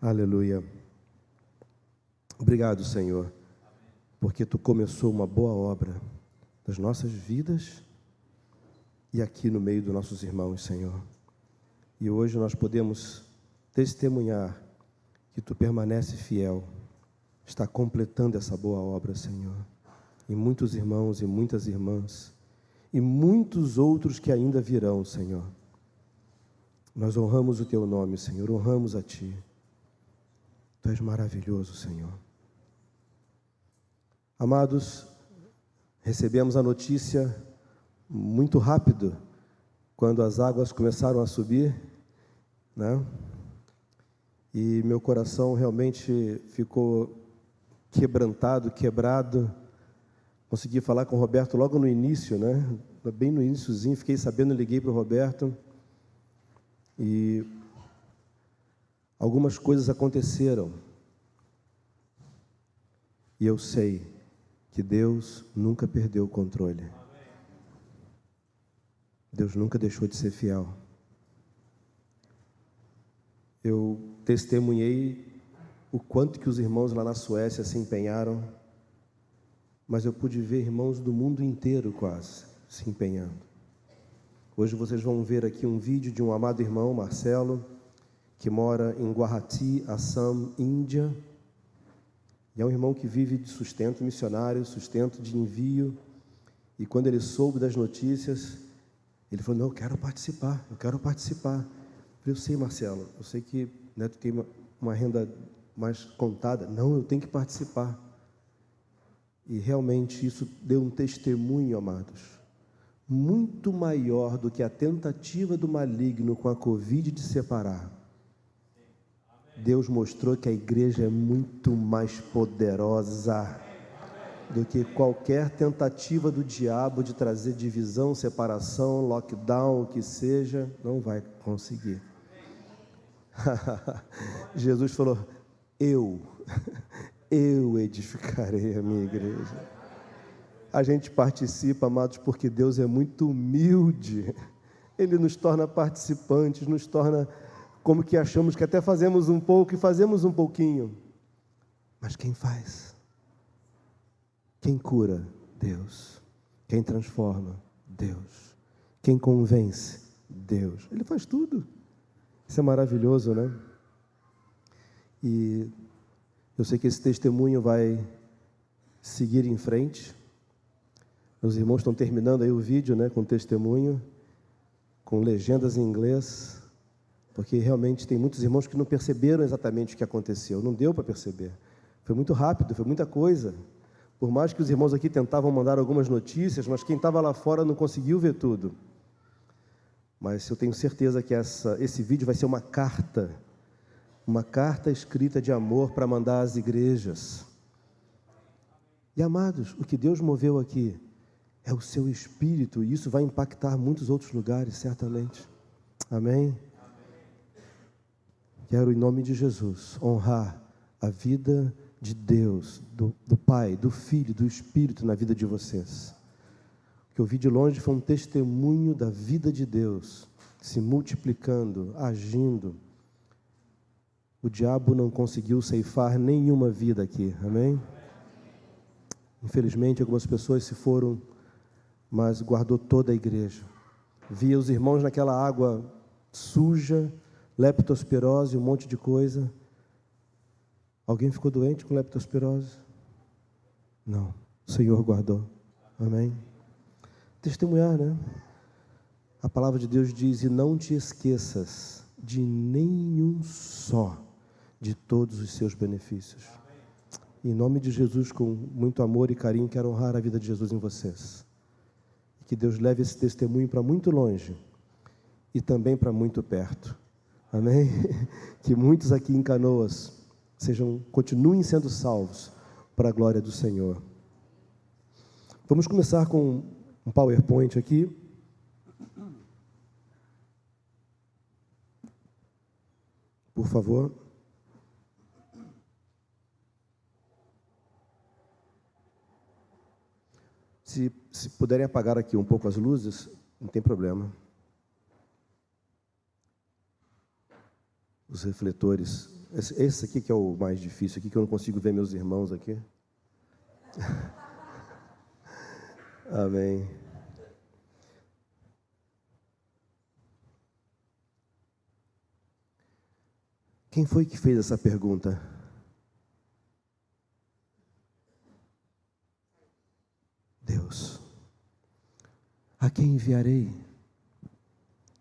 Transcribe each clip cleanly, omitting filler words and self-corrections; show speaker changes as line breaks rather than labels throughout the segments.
Aleluia. Obrigado, Senhor, porque Tu começou uma boa obra das nossas vidas e aqui no meio dos nossos irmãos, Senhor. E hoje nós podemos testemunhar que Tu permanece fiel, está completando essa boa obra, Senhor. E muitos irmãos e muitas irmãs, e muitos outros que ainda virão, Senhor. Nós honramos o Teu nome, Senhor, honramos a Ti. Tu és maravilhoso, Senhor. Amados, recebemos a notícia muito rápido, quando as águas começaram a subir, né? E meu coração realmente ficou quebrantado, quebrado. Consegui falar com o Roberto logo no início, né? Bem no iniciozinho, fiquei sabendo, liguei para o Roberto. E algumas coisas aconteceram. E eu sei que Deus nunca perdeu o controle. Deus nunca deixou de ser fiel. Eu testemunhei o quanto que os irmãos lá na Suécia se empenharam, mas eu pude ver irmãos do mundo inteiro quase se empenhando. Hoje vocês vão ver aqui um vídeo de um amado irmão, Marcelo, que mora em Guwahati, Assam, Índia. E é um irmão que vive de sustento missionário, sustento de envio. E quando ele soube das notícias, ele falou, não, eu quero participar. Eu falei, eu sei, Marcelo, eu sei que, né, tu tem uma renda mais contada. Não, eu tenho que participar. E realmente isso deu um testemunho, amados, muito maior do que a tentativa do maligno com a Covid de separar. Deus mostrou que a igreja é muito mais poderosa do que qualquer tentativa do diabo de trazer divisão, separação, lockdown, o que seja, não vai conseguir. Jesus falou, eu edificarei a minha igreja. A gente participa, amados, porque Deus é muito humilde. Ele nos torna participantes, nos torna como que achamos que até fazemos um pouco e fazemos um pouquinho. Mas quem faz? Quem cura? Deus. Quem transforma? Deus. Quem convence? Deus. Ele faz tudo. Isso é maravilhoso, né? E eu sei que esse testemunho vai seguir em frente. Os irmãos estão terminando aí o vídeo, né, com testemunho, com legendas em inglês, porque realmente tem muitos irmãos que não perceberam exatamente o que aconteceu, não deu para perceber. Foi muito rápido, foi muita coisa. Por mais que os irmãos aqui tentavam mandar algumas notícias, mas quem estava lá fora não conseguiu ver tudo. Mas eu tenho certeza que esse vídeo vai ser uma carta escrita de amor para mandar às igrejas. E amados, o que Deus moveu aqui é o seu espírito, e isso vai impactar muitos outros lugares, certamente. Amém? Quero, em nome de Jesus, honrar a vida de Deus, do Pai, do Filho, do Espírito na vida de vocês. O que eu vi de longe foi um testemunho da vida de Deus, se multiplicando, agindo. O diabo não conseguiu ceifar nenhuma vida aqui, amém? Infelizmente, algumas pessoas se foram, mas guardou toda a igreja. Via os irmãos naquela água suja, leptospirose, um monte de coisa. Alguém ficou doente com leptospirose? Não, o Senhor guardou, amém? Testemunhar, né? A palavra de Deus diz, e não te esqueças de nenhum só de todos os seus benefícios. Em nome de Jesus, com muito amor e carinho, quero honrar a vida de Jesus em vocês. Que Deus leve esse testemunho para muito longe e também para muito perto. Amém? Que muitos aqui em Canoas continuem sendo salvos para a glória do Senhor. Vamos começar com um PowerPoint aqui. Por favor. Se puderem apagar aqui um pouco as luzes, não tem problema. Os refletores Esse aqui que é o mais difícil, aqui que eu não consigo ver meus irmãos aqui. Amém. Quem foi que fez essa pergunta? Deus. A quem enviarei?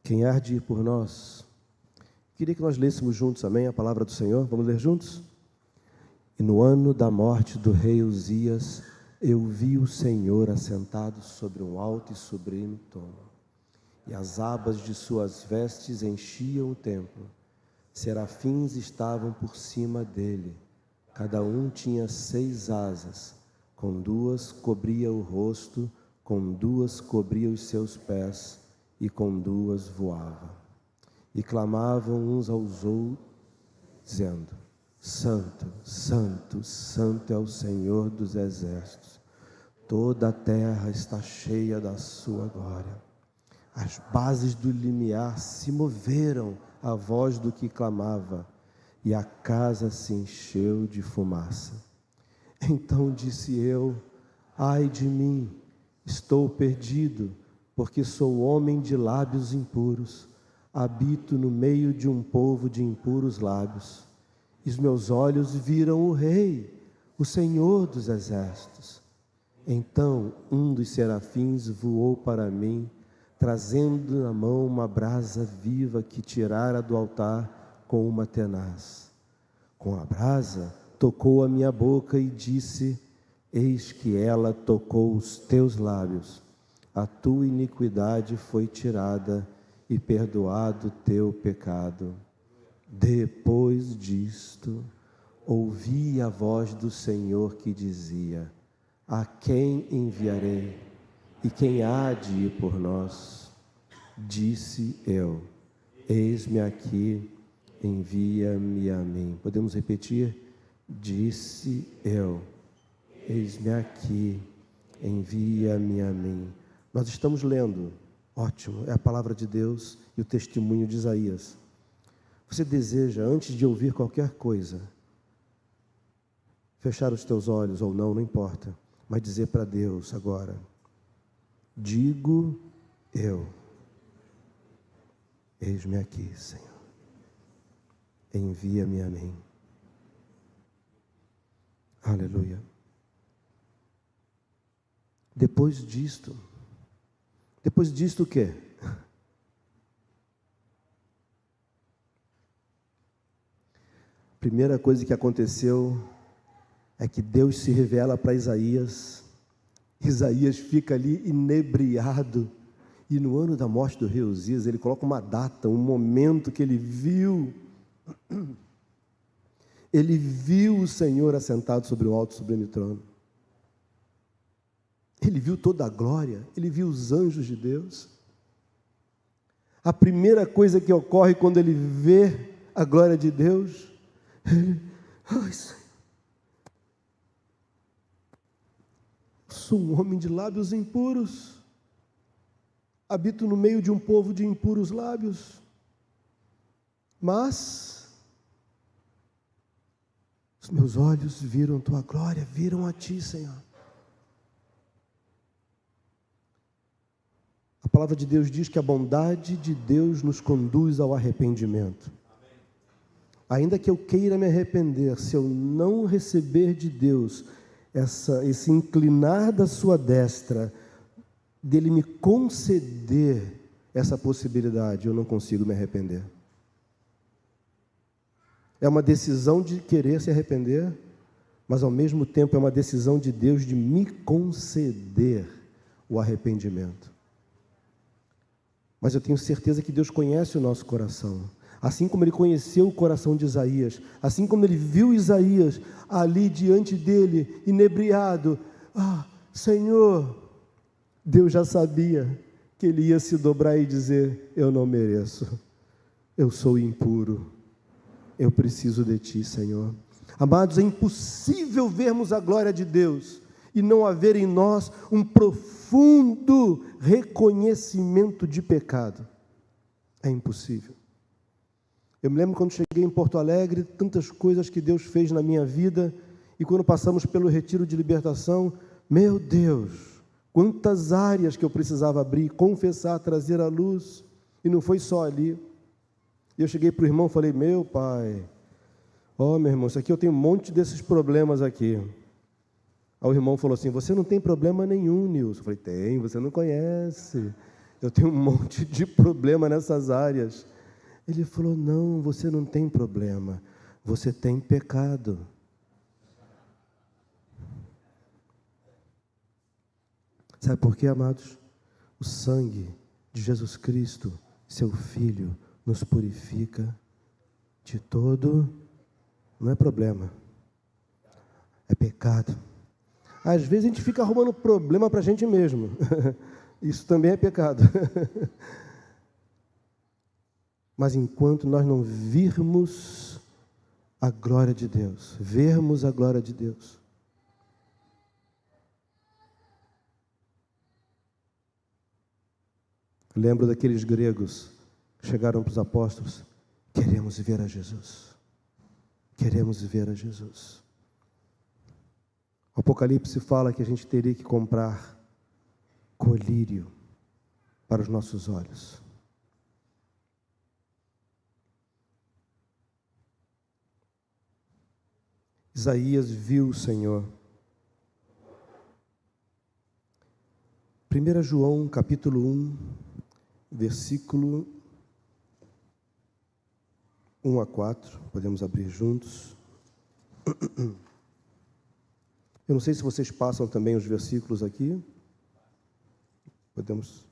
Quem há de ir por nós? Queria que nós lêssemos juntos, amém, a palavra do Senhor. Vamos ler juntos? E no ano da morte do rei Uzias, eu vi o Senhor assentado sobre um alto e sublime trono, e as abas de suas vestes enchiam o templo. Serafins estavam por cima dele, cada um tinha 6 asas, com 2 cobria o rosto, com 2 cobria os seus pés, e com 2 voava. E clamavam uns aos outros, dizendo: Santo, Santo, Santo é o Senhor dos exércitos, toda a terra está cheia da sua glória. As bases do limiar se moveram à voz do que clamava, e a casa se encheu de fumaça. Então disse eu: ai de mim, estou perdido, porque sou homem de lábios impuros, habito no meio de um povo de impuros lábios. E os meus olhos viram o Rei, o Senhor dos exércitos. Então um dos serafins voou para mim, trazendo na mão uma brasa viva que tirara do altar com uma tenaz. Com a brasa tocou a minha boca e disse: eis que ela tocou os teus lábios. A tua iniquidade foi tirada e perdoado o teu pecado. Depois disto, ouvi a voz do Senhor que dizia: a quem enviarei? E quem há de ir por nós? Disse eu: eis-me aqui, envia-me a mim. Podemos repetir? Disse eu: eis-me aqui, envia-me a mim. Nós estamos lendo, ótimo, é a palavra de Deus e o testemunho de Isaías. Você deseja, antes de ouvir qualquer coisa, fechar os teus olhos ou não, não importa, mas dizer para Deus agora: digo eu, eis-me aqui, Senhor, envia-me a mim. Aleluia. Depois disto o quê? Primeira coisa que aconteceu é que Deus se revela para Isaías. Isaías fica ali inebriado, e no ano da morte do rei Uzias, ele coloca uma data, um momento que ele viu o Senhor assentado sobre o alto e sublime trono. Ele viu toda a glória, ele viu os anjos de Deus. A primeira coisa que ocorre quando ele vê a glória de Deus, ele: ai, Senhor, sou um homem de lábios impuros, habito no meio de um povo de impuros lábios, mas os meus olhos viram tua glória, viram a ti, Senhor. A palavra de Deus diz que a bondade de Deus nos conduz ao arrependimento. Ainda que eu queira me arrepender, se eu não receber de Deus esse inclinar da sua destra, dele me conceder essa possibilidade, eu não consigo me arrepender. É uma decisão de querer se arrepender, mas ao mesmo tempo é uma decisão de Deus de me conceder o arrependimento. Mas eu tenho certeza que Deus conhece o nosso coração, assim como Ele conheceu o coração de Isaías, assim como Ele viu Isaías ali diante dele, inebriado. Senhor, Deus já sabia que ele ia se dobrar e dizer: eu não mereço, eu sou impuro, eu preciso de Ti, Senhor. Amados, é impossível vermos a glória de Deus e não haver em nós um profundo reconhecimento de pecado. É impossível. Eu me lembro quando cheguei em Porto Alegre, tantas coisas que Deus fez na minha vida, e quando passamos pelo retiro de libertação, meu Deus, quantas áreas que eu precisava abrir, confessar, trazer à luz, e não foi só ali. E eu cheguei para o irmão e falei, meu pai, ó meu irmão, isso aqui eu tenho um monte desses problemas aqui. Aí o irmão falou assim, você não tem problema nenhum, Nilson. Eu falei, tem, você não conhece, eu tenho um monte de problema nessas áreas. Ele falou, não, você não tem problema, você tem pecado. Sabe por quê, amados? O sangue de Jesus Cristo, seu Filho, nos purifica de todo, não é problema, é pecado. Às vezes a gente fica arrumando problema para a gente mesmo, isso também é pecado. Mas enquanto nós não virmos a glória de Deus, vermos a glória de Deus, lembro daqueles gregos que chegaram para os apóstolos, queremos ver a Jesus, queremos ver a Jesus. O Apocalipse fala que a gente teria que comprar colírio para os nossos olhos. Isaías viu o Senhor. 1 João, capítulo 1, versículo 1 a 4, podemos abrir juntos. Eu não sei se vocês passam também os versículos aqui. Podemos.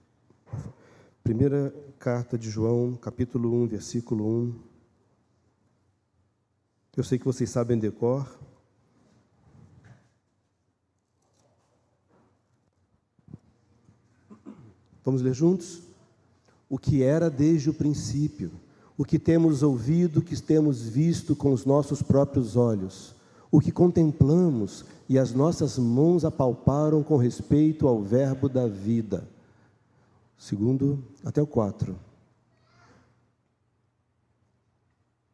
Primeira carta de João, capítulo 1, versículo 1. Eu sei que vocês sabem decor. Vamos ler juntos? O que era desde o princípio, o que temos ouvido, o que temos visto com os nossos próprios olhos, o que contemplamos e as nossas mãos apalparam com respeito ao verbo da vida. Segundo, até o 4.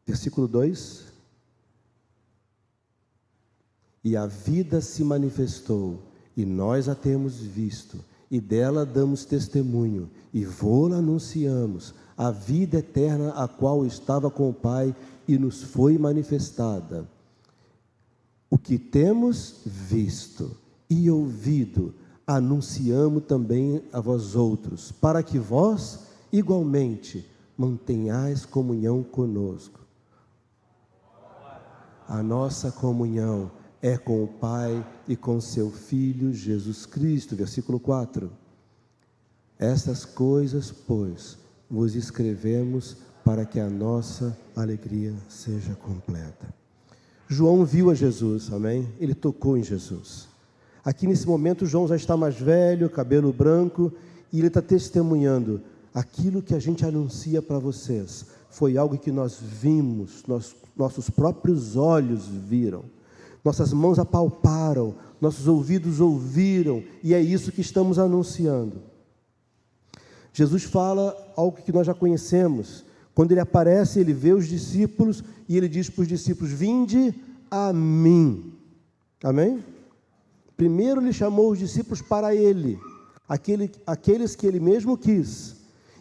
Versículo 2. E a vida se manifestou, e nós a temos visto, e dela damos testemunho, e vô-la anunciamos, a vida eterna a qual estava com o Pai, e nos foi manifestada. O que temos visto e ouvido, anunciamos também a vós outros, para que vós, igualmente, mantenhais comunhão conosco. A nossa comunhão é com o Pai e com seu Filho Jesus Cristo. Versículo 4. Estas coisas, pois, vos escrevemos para que a nossa alegria seja completa. João viu a Jesus, amém? Ele tocou em Jesus. Aqui nesse momento João já está mais velho, cabelo branco, e ele está testemunhando. Aquilo que a gente anuncia para vocês foi algo que nós vimos, nossos próprios olhos viram. Nossas mãos apalparam, nossos ouvidos ouviram, e é isso que estamos anunciando. Jesus fala algo que nós já conhecemos. Quando ele aparece, ele vê os discípulos, e ele diz para os discípulos, vinde a mim. Amém? Primeiro ele chamou os discípulos para ele, aqueles que ele mesmo quis,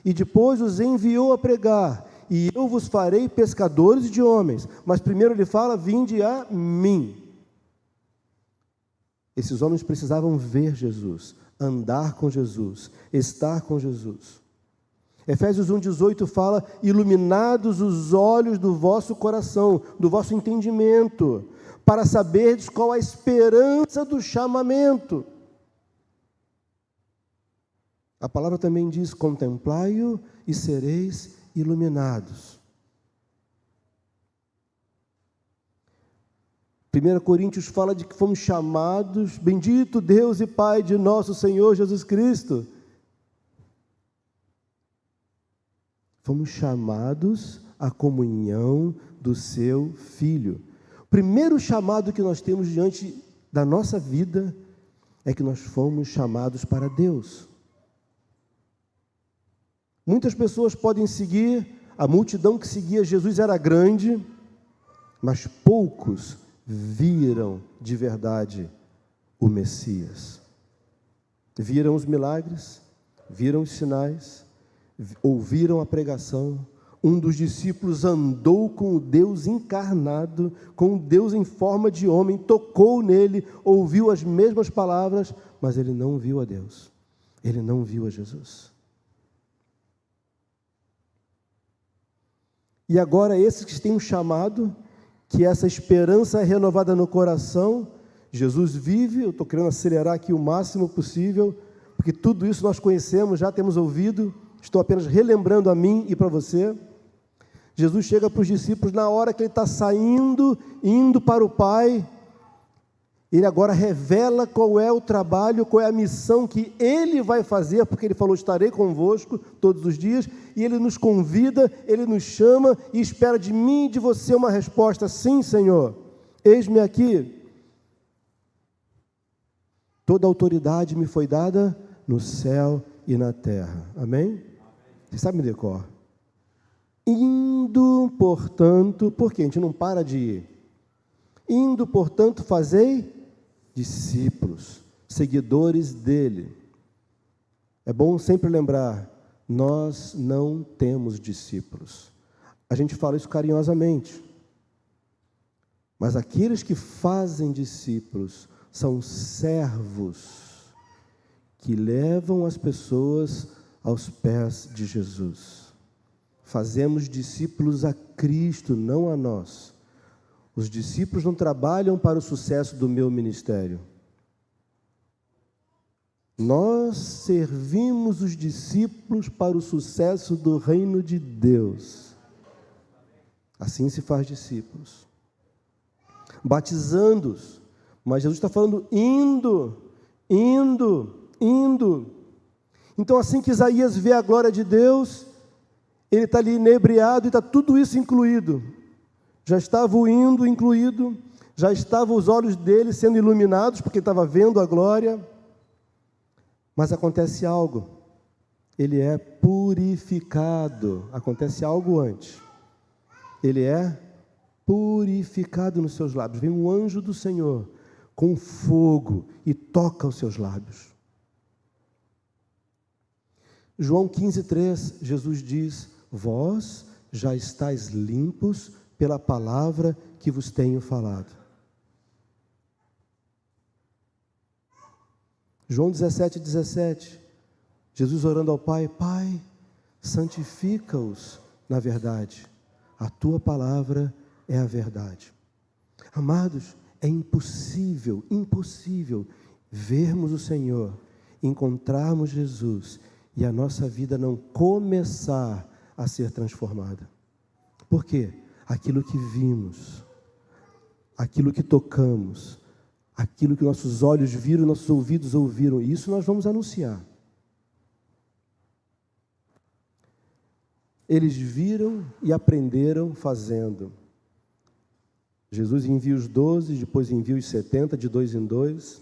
e depois os enviou a pregar, e eu vos farei pescadores de homens. Mas primeiro ele fala, vinde a mim. Esses homens precisavam ver Jesus, andar com Jesus, estar com Jesus. Efésios 1,18 fala, iluminados os olhos do vosso coração, do vosso entendimento, para saberdes qual a esperança do chamamento. A palavra também diz, contemplai-o e sereis iluminados. 1 Coríntios fala de que fomos chamados, bendito Deus e Pai de nosso Senhor Jesus Cristo. Fomos chamados à comunhão do seu Filho. O primeiro chamado que nós temos diante da nossa vida é que nós fomos chamados para Deus. Muitas pessoas podem seguir A multidão que seguia Jesus era grande, mas poucos viram de verdade o Messias. Viram os milagres, viram os sinais, ouviram a pregação. Um dos discípulos andou com o Deus encarnado, com o Deus em forma de homem, tocou nele, ouviu as mesmas palavras, mas ele não viu a Deus, ele não viu a Jesus. E agora esses que têm um chamado, que essa esperança é renovada no coração, Jesus vive. Eu estou querendo acelerar aqui o máximo possível, porque tudo isso nós conhecemos, já temos ouvido, estou apenas relembrando a mim e para você. Jesus chega para os discípulos na hora que ele está saindo, indo para o Pai. Ele agora revela qual é o trabalho, qual é a missão que ele vai fazer, porque ele falou: estarei convosco todos os dias, e ele nos convida, ele nos chama e espera de mim e de você uma resposta: sim, Senhor, eis-me aqui. Toda autoridade me foi dada no céu e na terra. Amém? Você sabe me decor? Indo, portanto, porque a gente não para de ir. Indo, portanto, fazei discípulos, seguidores dele. É bom sempre lembrar, nós não temos discípulos. A gente fala isso carinhosamente. Mas aqueles que fazem discípulos são servos que levam as pessoas aos pés de Jesus. Fazemos discípulos a Cristo, não a nós. Os discípulos não trabalham para o sucesso do meu ministério. Nós servimos os discípulos para o sucesso do reino de Deus. Assim se faz discípulos. Batizando-os. Mas Jesus está falando indo. Então, assim que Isaías vê a glória de Deus, ele está ali inebriado e está tudo isso incluído. Já estava o indo incluído, já estavam os olhos dele sendo iluminados, porque ele estava vendo a glória. Mas acontece algo, ele é purificado. Acontece algo antes. Ele é purificado nos seus lábios. Vem um anjo do Senhor com fogo e toca os seus lábios. João 15:3, Jesus diz: vós já estáis limpos pela palavra que vos tenho falado. João 17:17, Jesus orando ao Pai: Pai, santifica-os na verdade, a tua palavra é a verdade. Amados, é impossível vermos o Senhor, encontrarmos Jesus e a nossa vida não começar a ser transformada. Por quê? Aquilo que vimos, aquilo que tocamos, aquilo que nossos olhos viram, nossos ouvidos ouviram, isso nós vamos anunciar. Eles viram e aprenderam fazendo. Jesus envia os 12, depois envia os 70, de 2 em 2.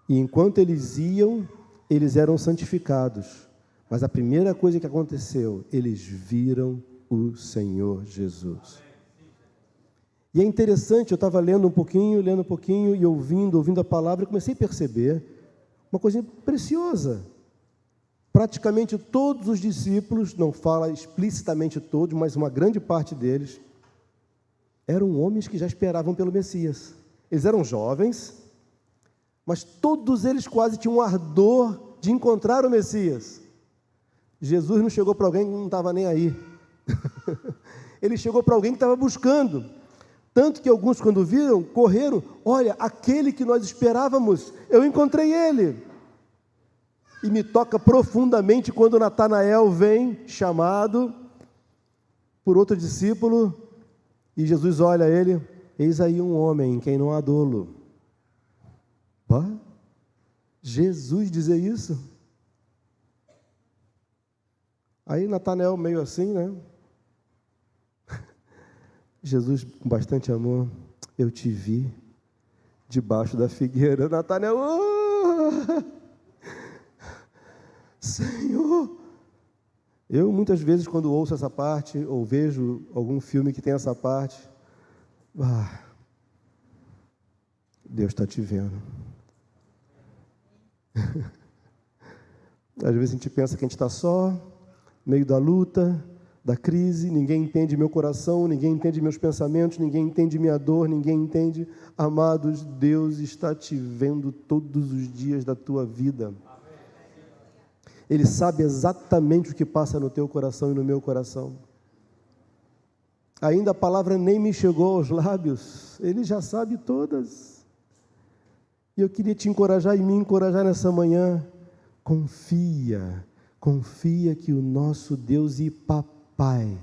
E enquanto eles iam, eles eram santificados. Mas a primeira coisa que aconteceu, eles viram o Senhor Jesus. E é interessante, eu estava lendo um pouquinho e ouvindo a palavra, e comecei a perceber uma coisa preciosa. Praticamente todos os discípulos, não fala explicitamente todos, mas uma grande parte deles, eram homens que já esperavam pelo Messias. Eles eram jovens, mas todos eles quase tinham um ardor de encontrar o Messias. Jesus não chegou para alguém que não estava nem aí. Ele chegou para alguém que estava buscando. Tanto que alguns, quando viram, correram: olha, aquele que nós esperávamos, eu encontrei ele. E me toca profundamente quando Natanael vem, chamado por outro discípulo, e Jesus olha ele: eis aí um homem em quem não há dolo. Pá? Jesus dizer isso? Aí Natanael meio assim, né? Jesus, com bastante amor: eu te vi debaixo da figueira. Natanael: oh, Senhor, Eu, muitas vezes, quando ouço essa parte, ou vejo algum filme que tem essa parte, Deus está te vendo. Às vezes a gente pensa que a gente está só, no meio da luta, da crise, ninguém entende meu coração, ninguém entende meus pensamentos, ninguém entende minha dor, ninguém entende. Amados, Deus está te vendo todos os dias da tua vida. Ele sabe exatamente o que passa no teu coração e no meu coração. Ainda a palavra nem me chegou aos lábios, Ele já sabe todas. E eu queria te encorajar e me encorajar nessa manhã. Confia que o nosso Deus e Papai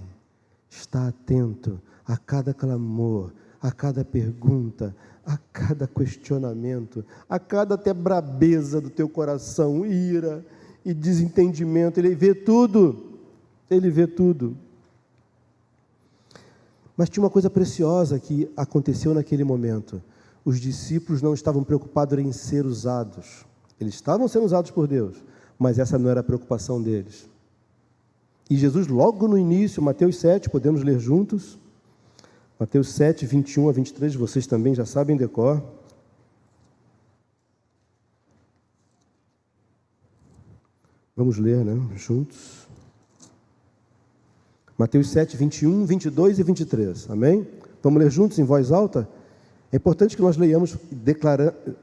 está atento a cada clamor, a cada pergunta, a cada questionamento, a cada até brabeza do teu coração, ira e desentendimento. Ele vê tudo, Ele vê tudo. Mas tinha uma coisa preciosa que aconteceu naquele momento. Os discípulos não estavam preocupados em ser usados. Eles estavam sendo usados por Deus, mas essa não era a preocupação deles. E Jesus, logo no início, Mateus 7, podemos ler juntos? Mateus 7, 21 a 23, vocês também já sabem decor. Vamos ler, né? Juntos. Mateus 7, 21, 22 e 23, amém? Vamos ler juntos em voz alta? É importante que nós leiamos e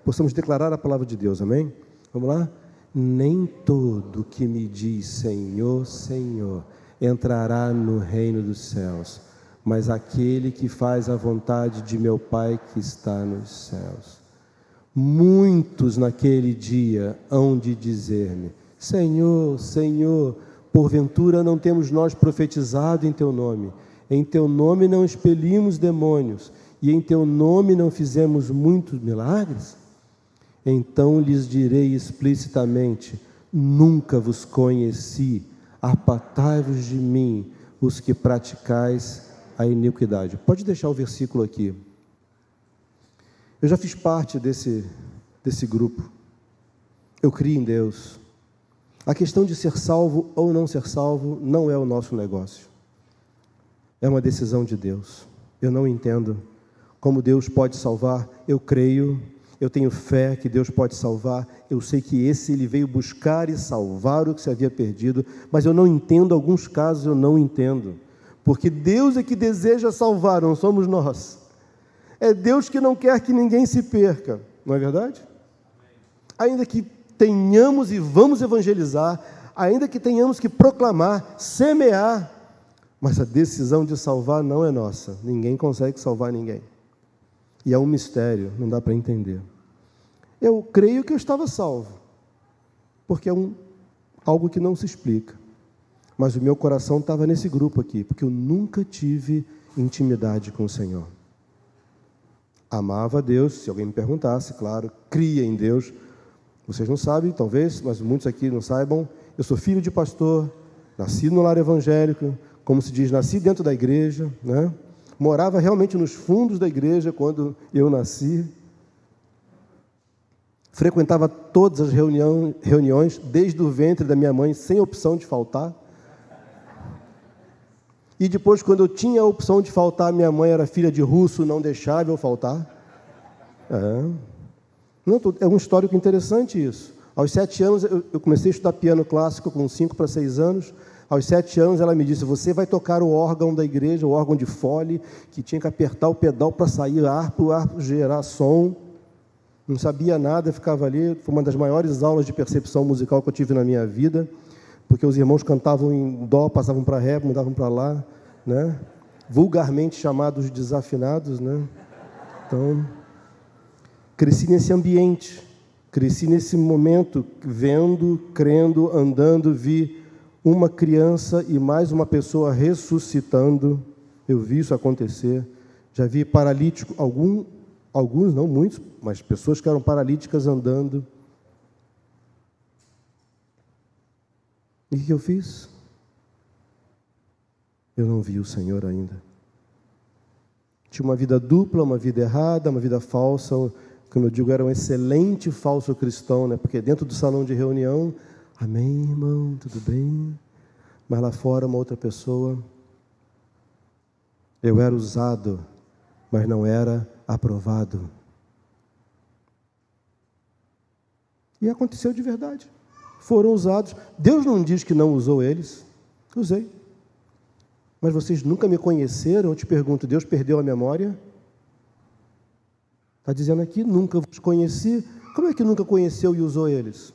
possamos declarar a palavra de Deus, amém? Vamos lá? Nem todo que me diz Senhor, Senhor, entrará no reino dos céus, mas aquele que faz a vontade de meu Pai que está nos céus. Muitos naquele dia hão de dizer-me, Senhor, Senhor, porventura não temos nós profetizado em Teu nome? Em Teu nome não expelimos demônios, e em Teu nome não fizemos muitos milagres? Então lhes direi explicitamente, nunca vos conheci, apartai-vos de mim, os que praticais a iniquidade. Pode deixar o versículo aqui. Eu já fiz parte desse grupo. Eu creio em Deus. A questão de ser salvo ou não ser salvo não é o nosso negócio. É uma decisão de Deus. Eu não entendo como Deus pode salvar. Eu creio, eu tenho fé que Deus pode salvar. Eu sei que Ele veio buscar e salvar o que se havia perdido, mas eu não entendo, alguns casos eu não entendo. Porque Deus é que deseja salvar, não somos nós. É Deus que não quer que ninguém se perca, não é verdade? Ainda que tenhamos e vamos evangelizar, ainda que tenhamos que proclamar, semear, mas a decisão de salvar não é nossa. Ninguém consegue salvar ninguém. E é um mistério, não dá para entender. Eu creio que eu estava salvo, porque é algo que não se explica. Mas o meu coração estava nesse grupo aqui, porque eu nunca tive intimidade com o Senhor. Amava a Deus, se alguém me perguntasse, claro, cria em Deus. Vocês não sabem, talvez, mas muitos aqui não saibam, eu sou filho de pastor, nasci no lar evangélico, como se diz, nasci dentro da igreja, né? Morava realmente nos fundos da igreja quando eu nasci. Frequentava todas as reuniões, desde o ventre da minha mãe, sem opção de faltar. E depois, quando eu tinha a opção de faltar, minha mãe era filha de russo, não deixava eu faltar. É um histórico interessante isso. Aos 7 anos, eu comecei a estudar piano clássico com 5 para 6 anos. Aos 7 anos, ela me disse, você vai tocar o órgão da igreja, o órgão de fole, que tinha que apertar o pedal para sair o arco gerar som. Não sabia nada, ficava ali. Foi uma das maiores aulas de percepção musical que eu tive na minha vida, porque os irmãos cantavam em dó, passavam para ré, mudavam para lá, né? Vulgarmente chamados desafinados, né? Então, cresci nesse ambiente, cresci nesse momento, vendo, crendo, andando, vi uma criança e mais uma pessoa ressuscitando. Eu vi isso acontecer. Já vi paralítico, alguns, não muitos, mas pessoas que eram paralíticas andando. E o que eu fiz? Eu não vi o Senhor ainda. Tinha uma vida dupla, uma vida errada, uma vida falsa. Como eu digo, era um excelente falso cristão, né? Porque dentro do salão de reunião, amém, irmão, tudo bem? mas lá fora uma outra pessoa. Eu era usado, mas não era aprovado. E aconteceu de verdade. Foram usados. Deus não diz que não usou eles. Usei. Mas vocês nunca me conheceram? Eu te pergunto, Deus perdeu a memória? Está dizendo aqui, nunca vos conheci. Como é que nunca conheceu e usou eles?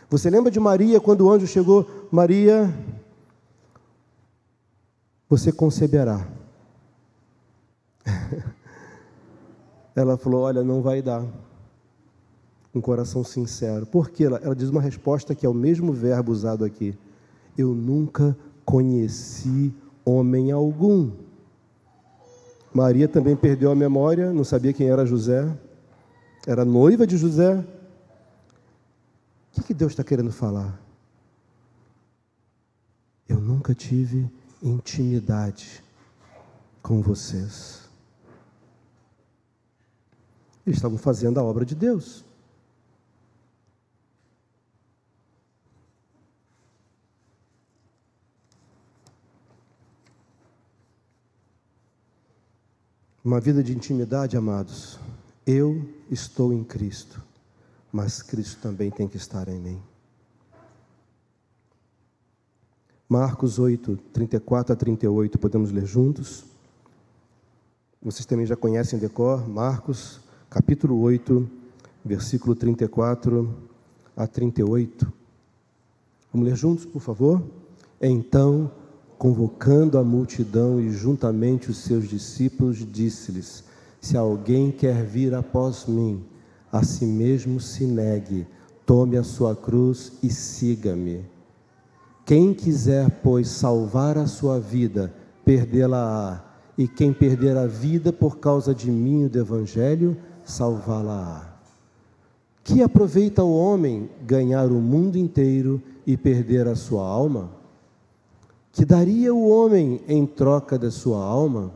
Você lembra de Maria, quando o anjo chegou? Maria, você conceberá. Ela falou, olha, não vai dar. Um coração sincero. Por quê? Ela diz uma resposta que é o mesmo verbo usado aqui. Eu nunca conheci homem algum. Maria também perdeu a memória, não sabia quem era José. Era noiva de José. O que Deus está querendo falar? Eu nunca tive intimidade com vocês. Eles estavam fazendo a obra de Deus. Uma vida de intimidade, amados. Eu estou em Cristo, mas Cristo também tem que estar em mim. Marcos 8, 34 a 38, podemos ler juntos? Vocês também já conhecem de cor, Marcos, capítulo 8, versículo 34 a 38. Vamos ler juntos, por favor? Então, convocando a multidão e juntamente os seus discípulos, disse-lhes: se alguém quer vir após mim, a si mesmo se negue, tome a sua cruz e siga-me. Quem quiser, pois, salvar a sua vida, perdê-la-á, e quem perder a vida por causa de mim e do Evangelho, salvá-la-á. Que aproveita o homem ganhar o mundo inteiro e perder a sua alma? Que daria o homem em troca da sua alma?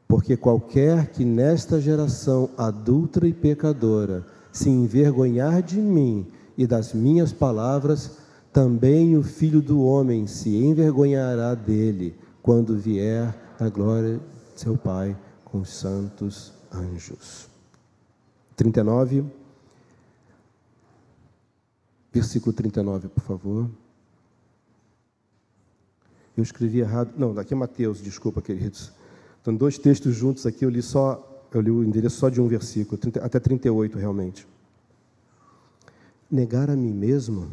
Porque qualquer que nesta geração adúltera e pecadora se envergonhar de mim e das minhas palavras, também o Filho do Homem se envergonhará dele, quando vier na glória de seu Pai com os santos anjos. 39, versículo 39, por favor. Eu escrevi errado. Não, daqui é Mateus, desculpa, queridos. Então, dois textos juntos aqui, eu li o endereço só de um versículo, até 38, realmente. Negar a mim mesmo.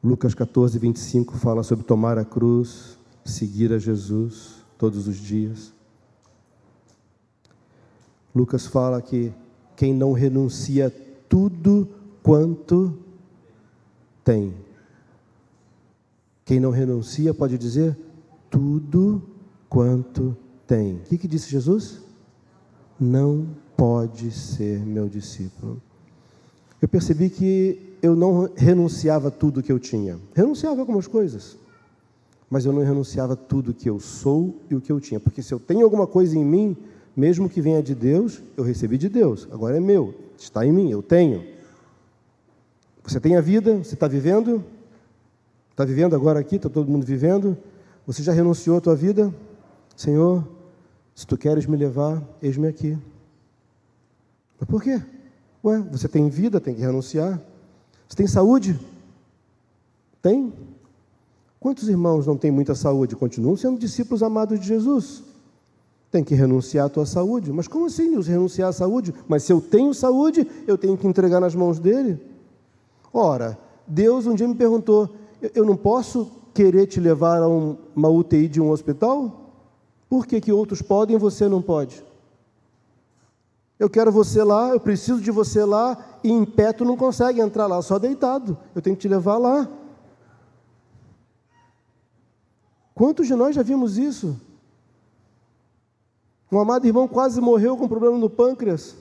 Lucas 14, 25 fala sobre tomar a cruz, seguir a Jesus todos os dias. Lucas fala que quem não renuncia tudo quanto tem. Quem não renuncia pode dizer tudo quanto tem. O que disse Jesus? Não pode ser meu discípulo. Eu percebi que eu não renunciava tudo que eu tinha. Renunciava a algumas coisas, mas eu não renunciava tudo que eu sou e o que eu tinha. Porque se eu tenho alguma coisa em mim, mesmo que venha de Deus, eu recebi de Deus. Agora é meu, está em mim, eu tenho. Você tem a vida, você está vivendo? Está vivendo agora aqui, está todo mundo vivendo? Você já renunciou à tua vida? Senhor, se tu queres me levar, eis-me aqui. Mas por quê? Ué, você tem vida, tem que renunciar. Você tem saúde? Tem. Quantos irmãos não têm muita saúde? Continuam sendo discípulos amados de Jesus. Tem que renunciar à tua saúde. Mas como assim, Nilson, renunciar à saúde? Mas se eu tenho saúde, eu tenho que entregar nas mãos dele. Ora, Deus um dia me perguntou, eu não posso querer te levar a uma UTI de um hospital? Por que outros podem e você não pode? Eu quero você lá, eu preciso de você lá, e em pé tu não consegue entrar lá, só deitado. Eu tenho que te levar lá. Quantos de nós já vimos isso? Um amado irmão quase morreu com problema no pâncreas.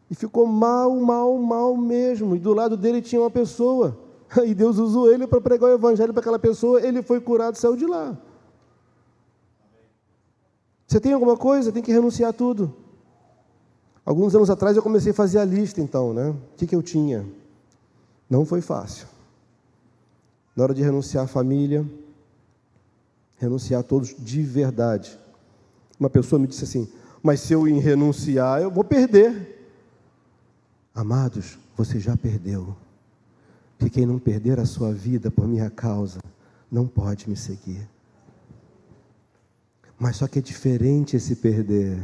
E ficou mal mesmo. E do lado dele tinha uma pessoa. E Deus usou ele para pregar o evangelho para aquela pessoa. Ele foi curado e saiu de lá. Você tem alguma coisa? Tem que renunciar a tudo. Alguns anos atrás eu comecei a fazer a lista, então, né? O que eu tinha? Não foi fácil. Na hora de renunciar à família, renunciar a todos de verdade. Uma pessoa me disse assim, mas se eu renunciar, eu vou perder. Amados, você já perdeu. Porque quem não perder a sua vida por minha causa, não pode me seguir. Mas só que é diferente esse perder.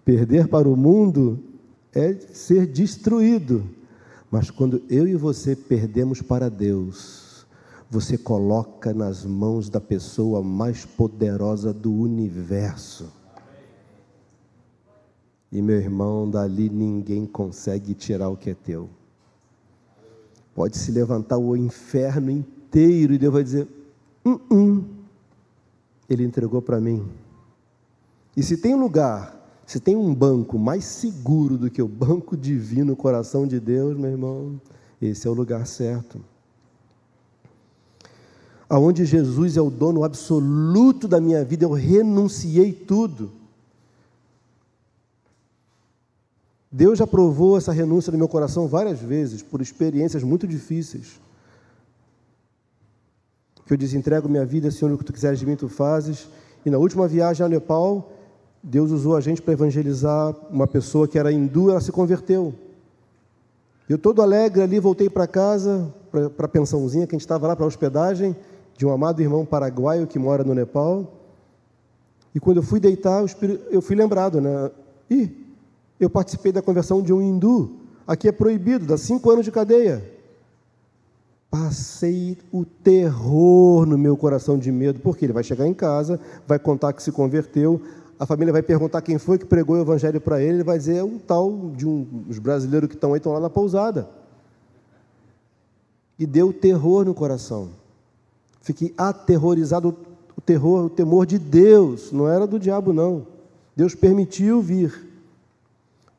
Perder para o mundo é ser destruído. Mas quando eu e você perdemos para Deus, você coloca nas mãos da pessoa mais poderosa do universo. E meu irmão, dali ninguém consegue tirar o que é teu. Pode se levantar o inferno inteiro e Deus vai dizer, Ele entregou para mim. E se tem lugar, se tem um banco mais seguro do que o banco divino, o coração de Deus, meu irmão, esse é o lugar certo. Aonde Jesus é o dono absoluto da minha vida, eu renunciei tudo. Deus já provou essa renúncia no meu coração várias vezes, por experiências muito difíceis. Que eu desentrego minha vida, Senhor, o que Tu quiseres de mim, Tu fazes. E na última viagem ao Nepal, Deus usou a gente para evangelizar uma pessoa que era hindu, ela se converteu. Eu todo alegre ali, voltei para casa, para a pensãozinha, que a gente estava lá para a hospedagem, de um amado irmão paraguaio que mora no Nepal. E quando eu fui deitar, eu fui lembrado, né? Eu participei da conversão de um hindu. Aqui é proibido, dá 5 anos de cadeia. Passei o terror no meu coração de medo, porque ele vai chegar em casa, vai contar que se converteu, a família vai perguntar quem foi que pregou o evangelho para ele, ele vai dizer, é um tal de os brasileiros que estão aí, estão lá na pousada. E deu terror no coração. Fiquei aterrorizado, o temor de Deus, não era do diabo não. Deus permitiu vir.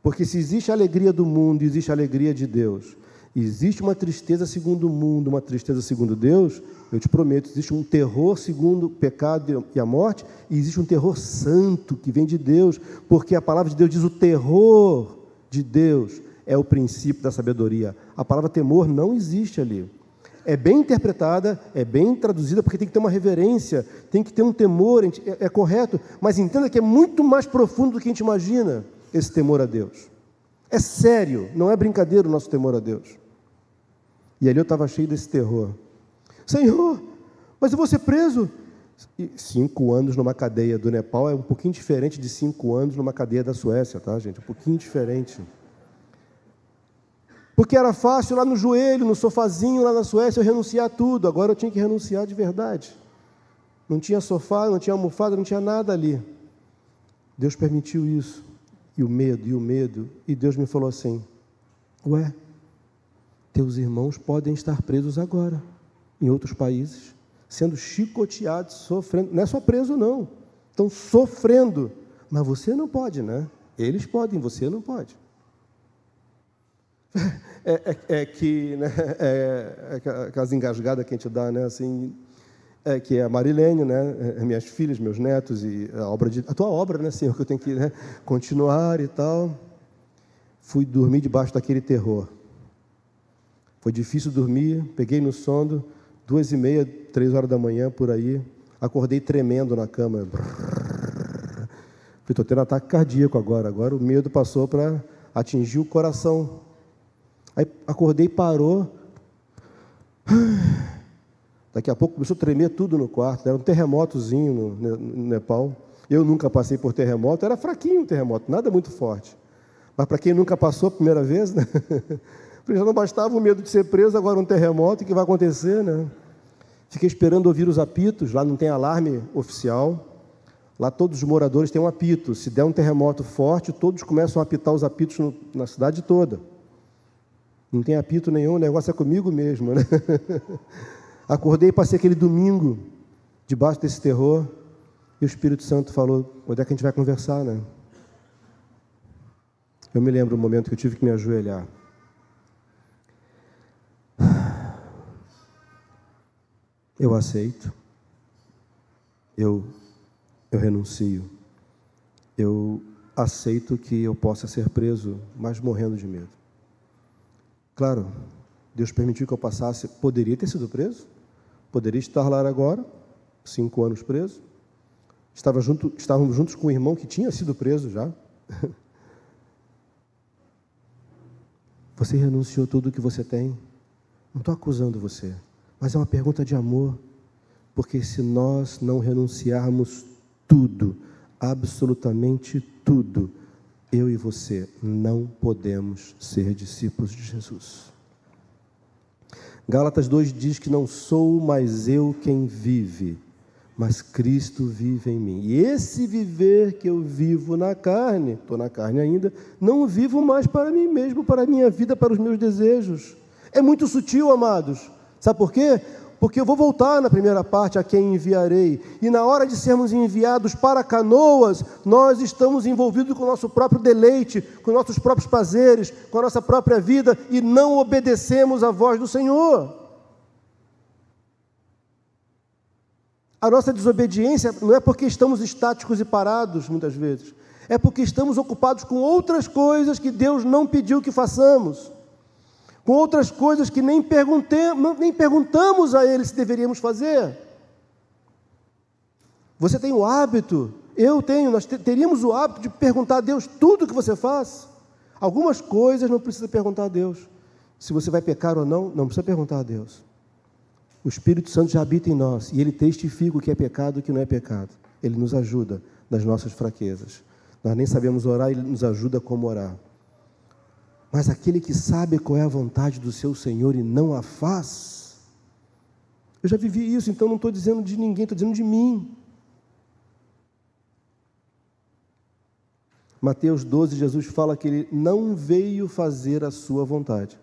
Porque se existe a alegria do mundo, existe a alegria de Deus. Existe uma tristeza segundo o mundo, uma tristeza segundo Deus, eu te prometo, existe um terror segundo o pecado e a morte, e existe um terror santo que vem de Deus, porque a palavra de Deus diz o terror de Deus é o princípio da sabedoria. A palavra temor não existe ali. É bem interpretada, é bem traduzida, porque tem que ter uma reverência, tem que ter um temor, é correto, mas entenda que é muito mais profundo do que a gente imagina. Esse temor a Deus. É sério, não é brincadeira o nosso temor a Deus. E ali eu estava cheio desse terror. Senhor, mas eu vou ser preso? 5 anos numa cadeia do Nepal é um pouquinho diferente de 5 anos numa cadeia da Suécia, tá, gente? Um pouquinho diferente. Porque era fácil lá no joelho, no sofazinho lá na Suécia, eu renunciar a tudo. Agora eu tinha que renunciar de verdade. Não tinha sofá, não tinha almofada, não tinha nada ali. Deus permitiu isso. E o medo, e Deus me falou assim, teus irmãos podem estar presos agora, em outros países, sendo chicoteados, sofrendo, não é só preso não, estão sofrendo, mas você não pode, né? Eles podem, você não pode. Aquelas engasgadas que a gente dá, né? Assim, que é a Marilene, né? Minhas filhas, meus netos, e a tua obra, né, Senhor, que eu tenho que, né, continuar e tal. Fui dormir debaixo daquele terror. Foi difícil dormir, peguei no sono, 2h30, 3 horas da manhã, por aí, acordei tremendo na cama. Falei, estou tendo ataque cardíaco agora o medo passou para atingir o coração. Aí acordei, parou. Daqui a pouco começou a tremer tudo no quarto, era um terremotozinho no Nepal. Eu nunca passei por terremoto, era fraquinho o terremoto, nada muito forte. Mas para quem nunca passou a primeira vez, né? Já não bastava o medo de ser preso, agora um terremoto, o que vai acontecer, né? Fiquei esperando ouvir os apitos, lá não tem alarme oficial, lá todos os moradores têm um apito, se der um terremoto forte, todos começam a apitar os apitos na cidade toda. Não tem apito nenhum, o negócio é comigo mesmo, né? Acordei e passei aquele domingo, debaixo desse terror, e o Espírito Santo falou, onde é que a gente vai conversar, né? Eu me lembro do momento que eu tive que me ajoelhar. Eu aceito, eu renuncio, eu aceito que eu possa ser preso, mas morrendo de medo. Claro, Deus permitiu que eu passasse, poderia ter sido preso, poderia estar lá agora, 5 anos preso, estávamos juntos com um irmão que tinha sido preso já. Você renunciou tudo o que você tem? Não estou acusando você, mas é uma pergunta de amor, porque se nós não renunciarmos tudo, absolutamente tudo, eu e você não podemos ser discípulos de Jesus. Gálatas 2 diz que não sou mais eu quem vive, mas Cristo vive em mim. E esse viver que eu vivo na carne, estou na carne ainda, não vivo mais para mim mesmo, para a minha vida, para os meus desejos. É muito sutil, amados. Sabe por quê? Porque eu vou voltar na primeira parte a quem enviarei. E na hora de sermos enviados para Canoas, nós estamos envolvidos com o nosso próprio deleite, com nossos próprios prazeres, com a nossa própria vida e não obedecemos à voz do Senhor. A nossa desobediência não é porque estamos estáticos e parados, muitas vezes. É porque estamos ocupados com outras coisas que Deus não pediu que façamos. Com outras coisas que nem perguntamos a Ele se deveríamos fazer. Você tem o hábito, eu tenho, nós teríamos o hábito de perguntar a Deus tudo o que você faz. Algumas coisas não precisa perguntar a Deus. Se você vai pecar ou não, não precisa perguntar a Deus. O Espírito Santo já habita em nós e Ele testifica o que é pecado e o que não é pecado. Ele nos ajuda nas nossas fraquezas. Nós nem sabemos orar, Ele nos ajuda como orar. Mas aquele que sabe qual é a vontade do seu Senhor e não a faz, eu já vivi isso, então não estou dizendo de ninguém, estou dizendo de mim. Mateus 12, Jesus fala que Ele não veio fazer a sua vontade.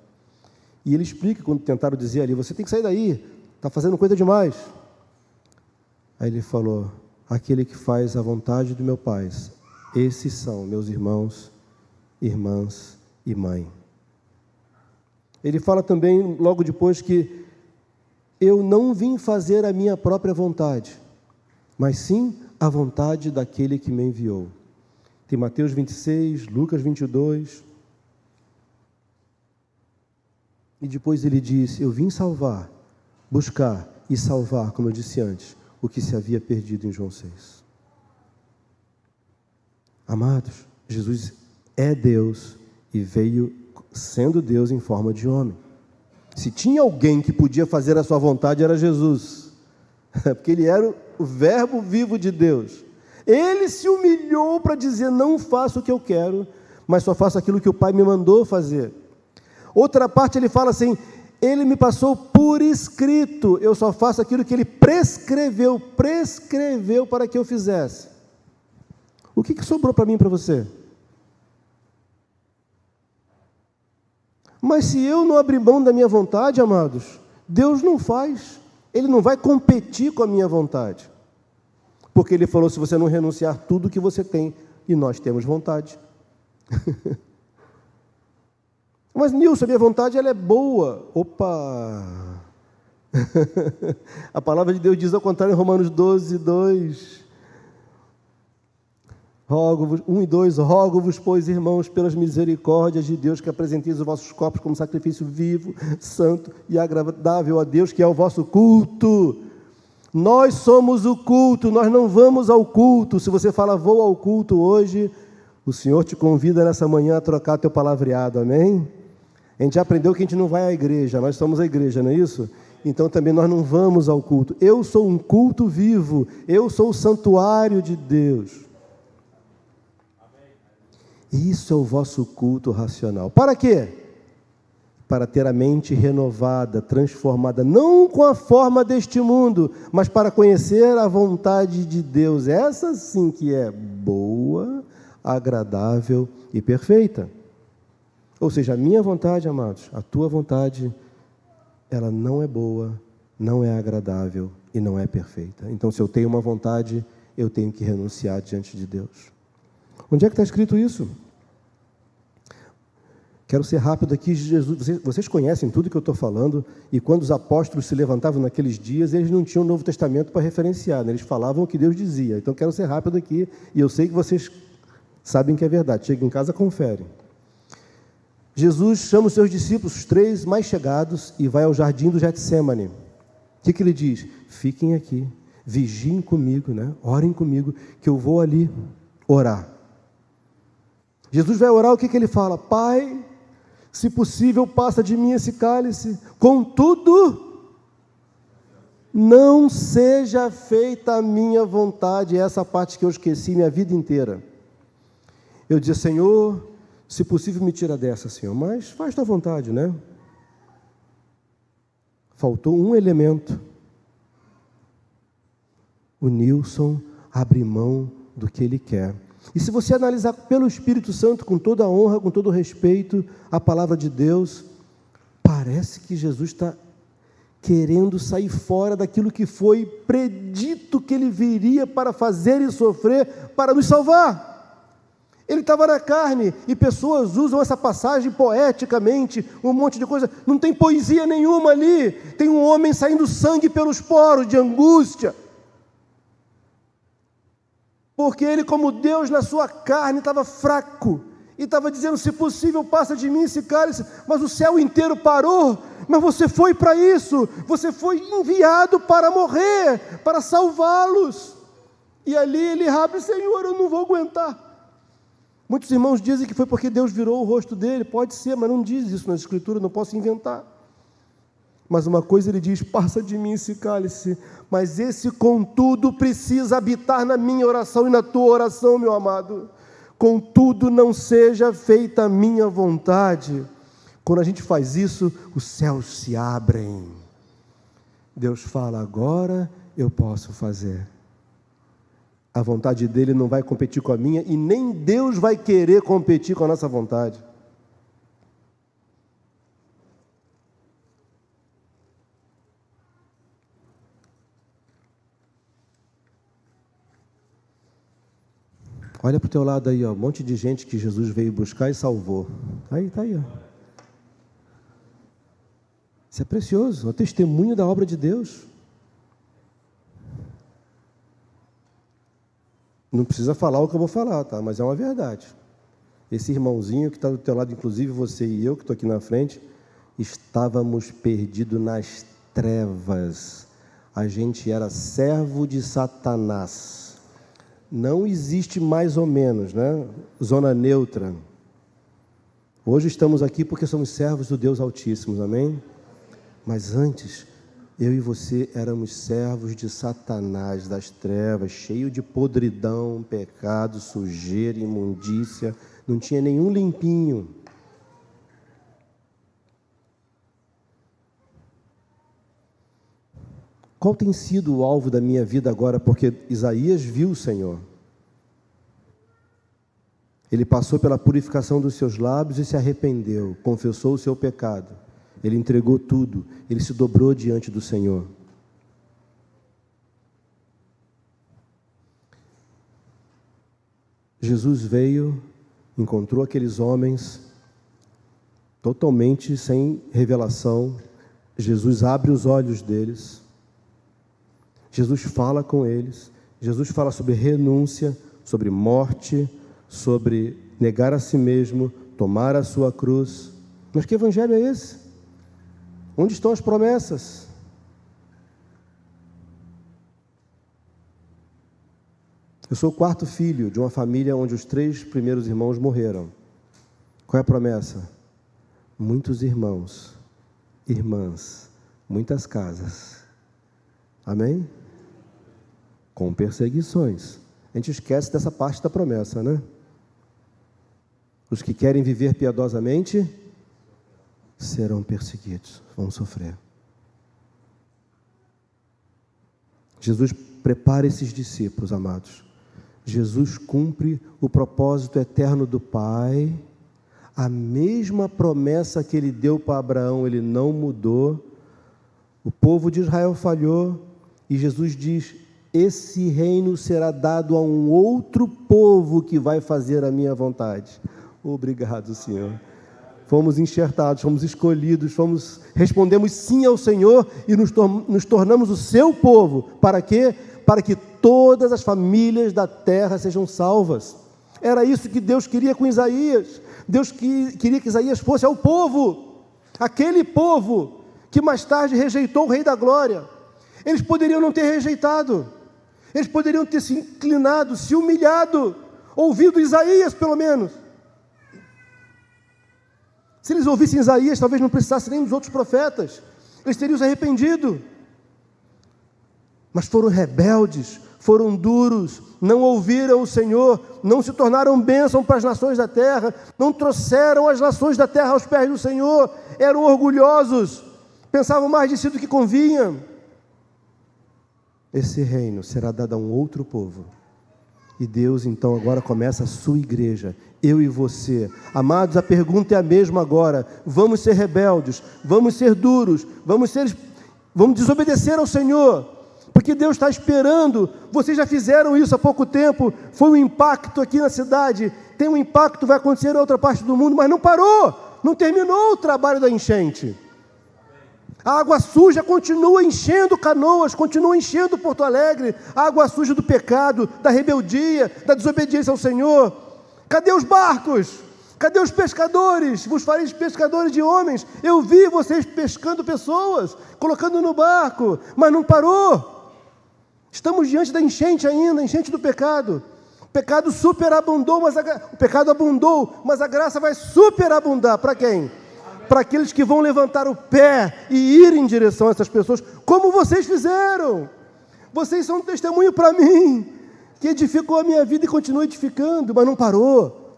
E Ele explica, quando tentaram dizer ali, você tem que sair daí, está fazendo coisa demais. Aí Ele falou, aquele que faz a vontade do meu Pai, esses são meus irmãos, irmãs e mãe. Ele fala também, logo depois, que eu não vim fazer a minha própria vontade, mas sim a vontade daquele que me enviou. Tem Mateus 26, Lucas 22. E depois ele diz, eu vim salvar, buscar e salvar, como eu disse antes, o que se havia perdido em João 6. Amados, Jesus é Deus e veio sendo Deus em forma de homem. Se tinha alguém que podia fazer a sua vontade, era Jesus, porque Ele era o verbo vivo de Deus. Ele se humilhou para dizer, não faço o que eu quero, mas só faço aquilo que o Pai me mandou fazer. Outra parte ele fala assim, Ele me passou por escrito, eu só faço aquilo que Ele prescreveu para que eu fizesse. O que sobrou para mim e para você? Mas se eu não abrir mão da minha vontade, amados, Deus não faz. Ele não vai competir com a minha vontade. Porque Ele falou, se você não renunciar tudo que você tem, e nós temos vontade. Mas, Nilson, a minha vontade ela é boa. Opa! A palavra de Deus diz ao contrário em Romanos 12, 2. Rogo-vos, 1 e 2, rogo-vos, pois, irmãos, pelas misericórdias de Deus, que apresenteis os vossos corpos como sacrifício vivo, santo e agradável a Deus, que é o vosso culto. Nós somos o culto, nós não vamos ao culto. Se você fala, vou ao culto hoje, o Senhor te convida nessa manhã a trocar teu palavreado, amém? A gente já aprendeu que a gente não vai à igreja, nós somos a igreja, não é isso? Então também nós não vamos ao culto. Eu sou um culto vivo, eu sou o santuário de Deus. Isso é o vosso culto racional. Para quê? Para ter a mente renovada, transformada, não com a forma deste mundo, mas para conhecer a vontade de Deus. Essa sim que é boa, agradável e perfeita. Ou seja, a minha vontade, amados, a tua vontade, ela não é boa, não é agradável e não é perfeita. Então, se eu tenho uma vontade, eu tenho que renunciar diante de Deus. Onde é que está escrito isso? Quero ser rápido aqui. Jesus, vocês conhecem tudo que eu estou falando, e quando os apóstolos se levantavam naqueles dias, eles não tinham o Novo Testamento para referenciar, né? Eles falavam o que Deus dizia. Então, quero ser rápido aqui, e eu sei que vocês sabem que é verdade. Chega em casa, confere. Jesus chama os seus discípulos, os 3 mais chegados, e vai ao jardim do Getsêmani. O que ele diz? Fiquem aqui, vigiem comigo, né? Orem comigo, que eu vou ali orar. Jesus vai orar, o que ele fala? Pai, se possível, passa de mim esse cálice, contudo, não seja feita a minha vontade. Essa parte que eu esqueci minha vida inteira. Eu dizia, Senhor, se possível me tira dessa, Senhor, mas faz tua vontade, né? Faltou um elemento. O Nilson abre mão do que ele quer. E se você analisar pelo Espírito Santo, com toda a honra, com todo o respeito, a palavra de Deus, parece que Jesus está querendo sair fora daquilo que foi predito que ele viria para fazer e sofrer para nos salvar. Ele estava na carne, e pessoas usam essa passagem poeticamente, um monte de coisa, não tem poesia nenhuma ali, tem um homem saindo sangue pelos poros de angústia, porque ele, como Deus na sua carne, estava fraco, e estava dizendo, se possível passa de mim esse cálice, mas o céu inteiro parou, mas você foi para isso, você foi enviado para morrer, para salvá-los, e ali ele abre, Senhor, eu não vou aguentar. Muitos irmãos dizem que foi porque Deus virou o rosto dele, pode ser, mas não diz isso na Escritura, não posso inventar. Mas uma coisa ele diz, passa de mim esse cálice, mas esse contudo precisa habitar na minha oração e na tua oração, meu amado. Contudo não seja feita a minha vontade. Quando a gente faz isso, os céus se abrem. Deus fala, agora eu posso fazer. A vontade dele não vai competir com a minha, e nem Deus vai querer competir com a nossa vontade. Olha para o teu lado aí, ó, um monte de gente que Jesus veio buscar e salvou. Aí, tá aí, ó. Isso é precioso, é o testemunho da obra de Deus. Não precisa falar o que eu vou falar, tá? Mas é uma verdade. Esse irmãozinho que está do teu lado, inclusive você e eu, que estou aqui na frente, estávamos perdidos nas trevas. A gente era servo de Satanás. Não existe mais ou menos, né? Zona neutra. Hoje estamos aqui porque somos servos do Deus Altíssimo, amém? Mas antes, eu e você éramos servos de Satanás, das trevas, cheio de podridão, pecado, sujeira, imundícia, não tinha nenhum limpinho. Qual tem sido o alvo da minha vida agora? Porque Isaías viu o Senhor. Ele passou pela purificação dos seus lábios e se arrependeu, confessou o seu pecado. Ele entregou tudo, ele se dobrou diante do Senhor. Jesus veio, encontrou aqueles homens totalmente sem revelação. Jesus abre os olhos deles. Jesus fala com eles. Jesus fala sobre renúncia, sobre morte, sobre negar a si mesmo, tomar a sua cruz. Mas que evangelho é esse? Onde estão as promessas? Eu sou o 4º filho de uma família onde os 3 primeiros irmãos morreram. Qual é a promessa? Muitos irmãos, irmãs, muitas casas. Amém? Com perseguições. A gente esquece dessa parte da promessa, né? Os que querem viver piedosamente serão perseguidos, vão sofrer. Jesus prepara esses discípulos, amados. Jesus cumpre o propósito eterno do Pai. A mesma promessa que ele deu para Abraão, ele não mudou. O povo de Israel falhou e Jesus diz, esse reino será dado a um outro povo que vai fazer a minha vontade. Obrigado, Senhor. Fomos enxertados, fomos escolhidos, respondemos sim ao Senhor e nos tornamos o seu povo. Para quê? Para que todas as famílias da terra sejam salvas. Era isso que Deus queria com Isaías. Deus queria que Isaías fosse ao povo, aquele povo que mais tarde rejeitou o Rei da Glória. Eles poderiam não ter rejeitado, eles poderiam ter se inclinado, se humilhado, ouvido Isaías pelo menos. Se eles ouvissem Isaías, talvez não precisassem nem dos outros profetas, eles teriam se arrependido. Mas foram rebeldes, foram duros, não ouviram o Senhor, não se tornaram bênção para as nações da terra, não trouxeram as nações da terra aos pés do Senhor, eram orgulhosos, pensavam mais de si do que convinha. Esse reino será dado a um outro povo. E Deus então agora começa a sua igreja, eu e você. Amados, a pergunta é a mesma agora. Vamos ser rebeldes, vamos ser duros, vamos desobedecer ao Senhor, porque Deus está esperando. Vocês já fizeram isso há pouco tempo, foi um impacto aqui na cidade, tem um impacto, vai acontecer em outra parte do mundo, mas não parou, não terminou o trabalho da enchente. A água suja continua enchendo Canoas, continua enchendo Porto Alegre, a água suja do pecado, da rebeldia, da desobediência ao Senhor. Cadê os barcos? Cadê os pescadores? Vos fareis pescadores de homens. Eu vi vocês pescando pessoas, colocando no barco, mas não parou. Estamos diante da enchente ainda, enchente do pecado. O pecado superabundou, o pecado abundou, mas a graça vai superabundar. Para quem? Para aqueles que vão levantar o pé e ir em direção a essas pessoas, como vocês fizeram. Vocês são um testemunho para mim, que edificou a minha vida e continua edificando, mas não parou.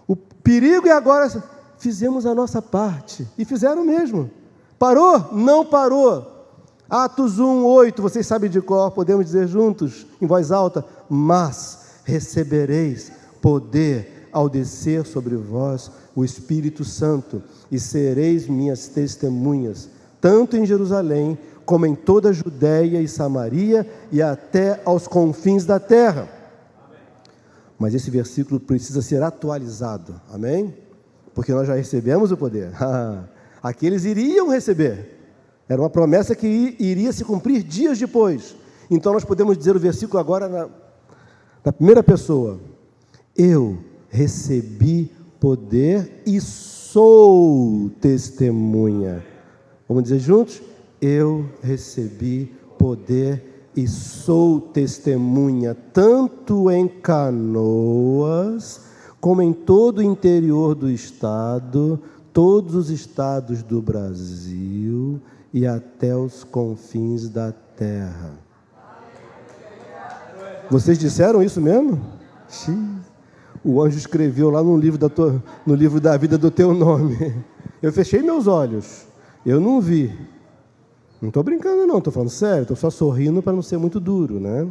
O perigo é agora, fizemos a nossa parte, e fizeram mesmo. Parou? Não parou. Atos 1:8, vocês sabem de cor, podemos dizer juntos, em voz alta: mas recebereis poder ao descer sobre vós o Espírito Santo, e sereis minhas testemunhas, tanto em Jerusalém, como em toda a Judéia e Samaria, e até aos confins da terra. Mas esse versículo precisa ser atualizado, amém? Porque nós já recebemos o poder. Aqueles iriam receber, era uma promessa que iria se cumprir dias depois. Então nós podemos dizer o versículo agora na primeira pessoa: eu recebi poder e sou testemunha. Vamos dizer juntos? Eu recebi poder e sou testemunha, tanto em Canoas, como em todo o interior do estado, todos os estados do Brasil e até os confins da terra. Vocês disseram isso mesmo? O anjo escreveu lá no livro da vida do teu nome. Eu fechei meus olhos, eu não vi. Não estou brincando não, estou falando sério, estou só sorrindo para não ser muito duro, né?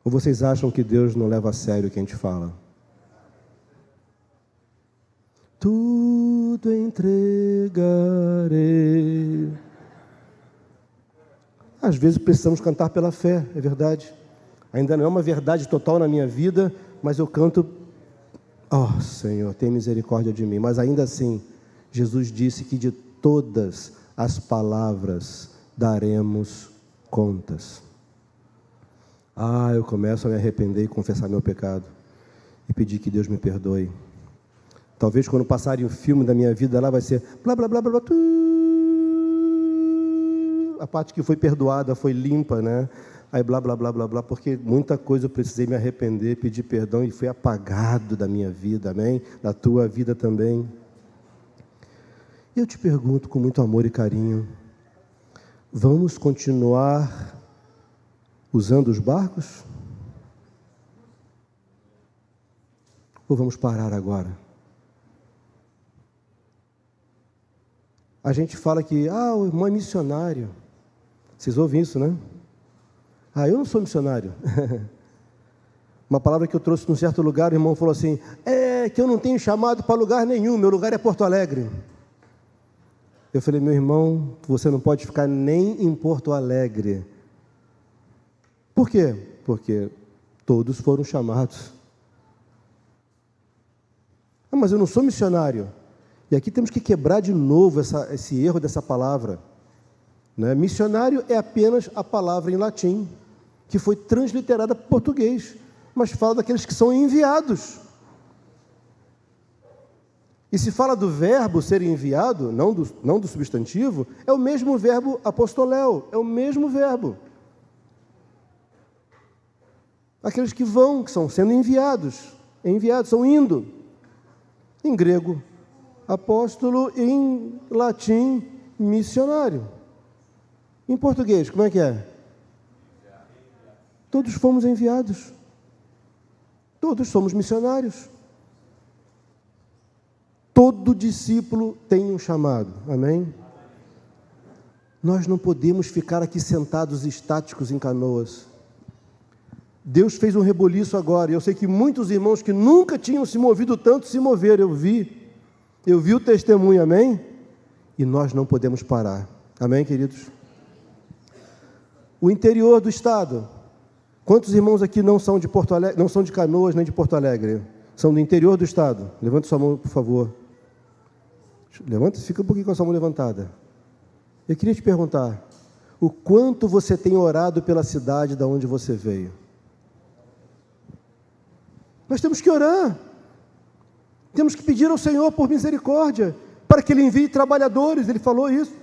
Ou vocês acham que Deus não leva a sério o que a gente fala? Tudo entregarei. Às vezes precisamos cantar pela fé, é verdade. Ainda não é uma verdade total na minha vida, mas eu canto: ó Senhor, tem misericórdia de mim. Mas ainda assim, Jesus disse que de todas as palavras daremos contas. Eu começo a me arrepender e confessar meu pecado, e pedir que Deus me perdoe. Talvez quando passarem o filme da minha vida lá vai ser blá, blá, blá, blá, blá, a parte que foi perdoada, foi limpa, né? Aí blá, blá, blá, blá, blá, porque muita coisa eu precisei me arrepender, pedir perdão, e foi apagado da minha vida, amém? Da tua vida também. Eu te pergunto com muito amor e carinho: vamos continuar usando os barcos? Ou vamos parar agora? A gente fala que, o irmão é missionário. Vocês ouvem isso, né? Eu não sou missionário. Uma palavra que eu trouxe num certo lugar, o irmão falou assim: que eu não tenho chamado para lugar nenhum, meu lugar é Porto Alegre. Eu falei: meu irmão, você não pode ficar nem em Porto Alegre. Por quê? Porque todos foram chamados. Mas eu não sou missionário. E aqui temos que quebrar de novo esse erro dessa palavra. Né? Missionário é apenas a palavra em latim, que foi transliterada para português. mas fala daqueles que são enviados. E se fala do verbo ser enviado, não do substantivo, é o mesmo verbo apostoléu, é o mesmo verbo. Aqueles que vão, que são sendo enviados, são indo. Em grego, apóstolo, em latim, missionário. Em português, como é que é? Todos fomos enviados. Todos somos missionários. Todo discípulo tem um chamado, amém? Nós não podemos ficar aqui sentados estáticos em Canoas. Deus fez um reboliço agora, e eu sei que muitos irmãos que nunca tinham se movido tanto se moveram, eu vi o testemunho, amém? E nós não podemos parar, amém, queridos? O interior do estado, quantos irmãos aqui não são de Porto Alegre, não são de Canoas nem de Porto Alegre? São do interior do estado. Levante sua mão, por favor. Levanta, fica um pouquinho com a sua mão levantada. Eu queria te perguntar, o quanto você tem orado pela cidade da onde você veio? Nós temos que orar. Temos que pedir ao Senhor por misericórdia, para que Ele envie trabalhadores. Ele falou isso.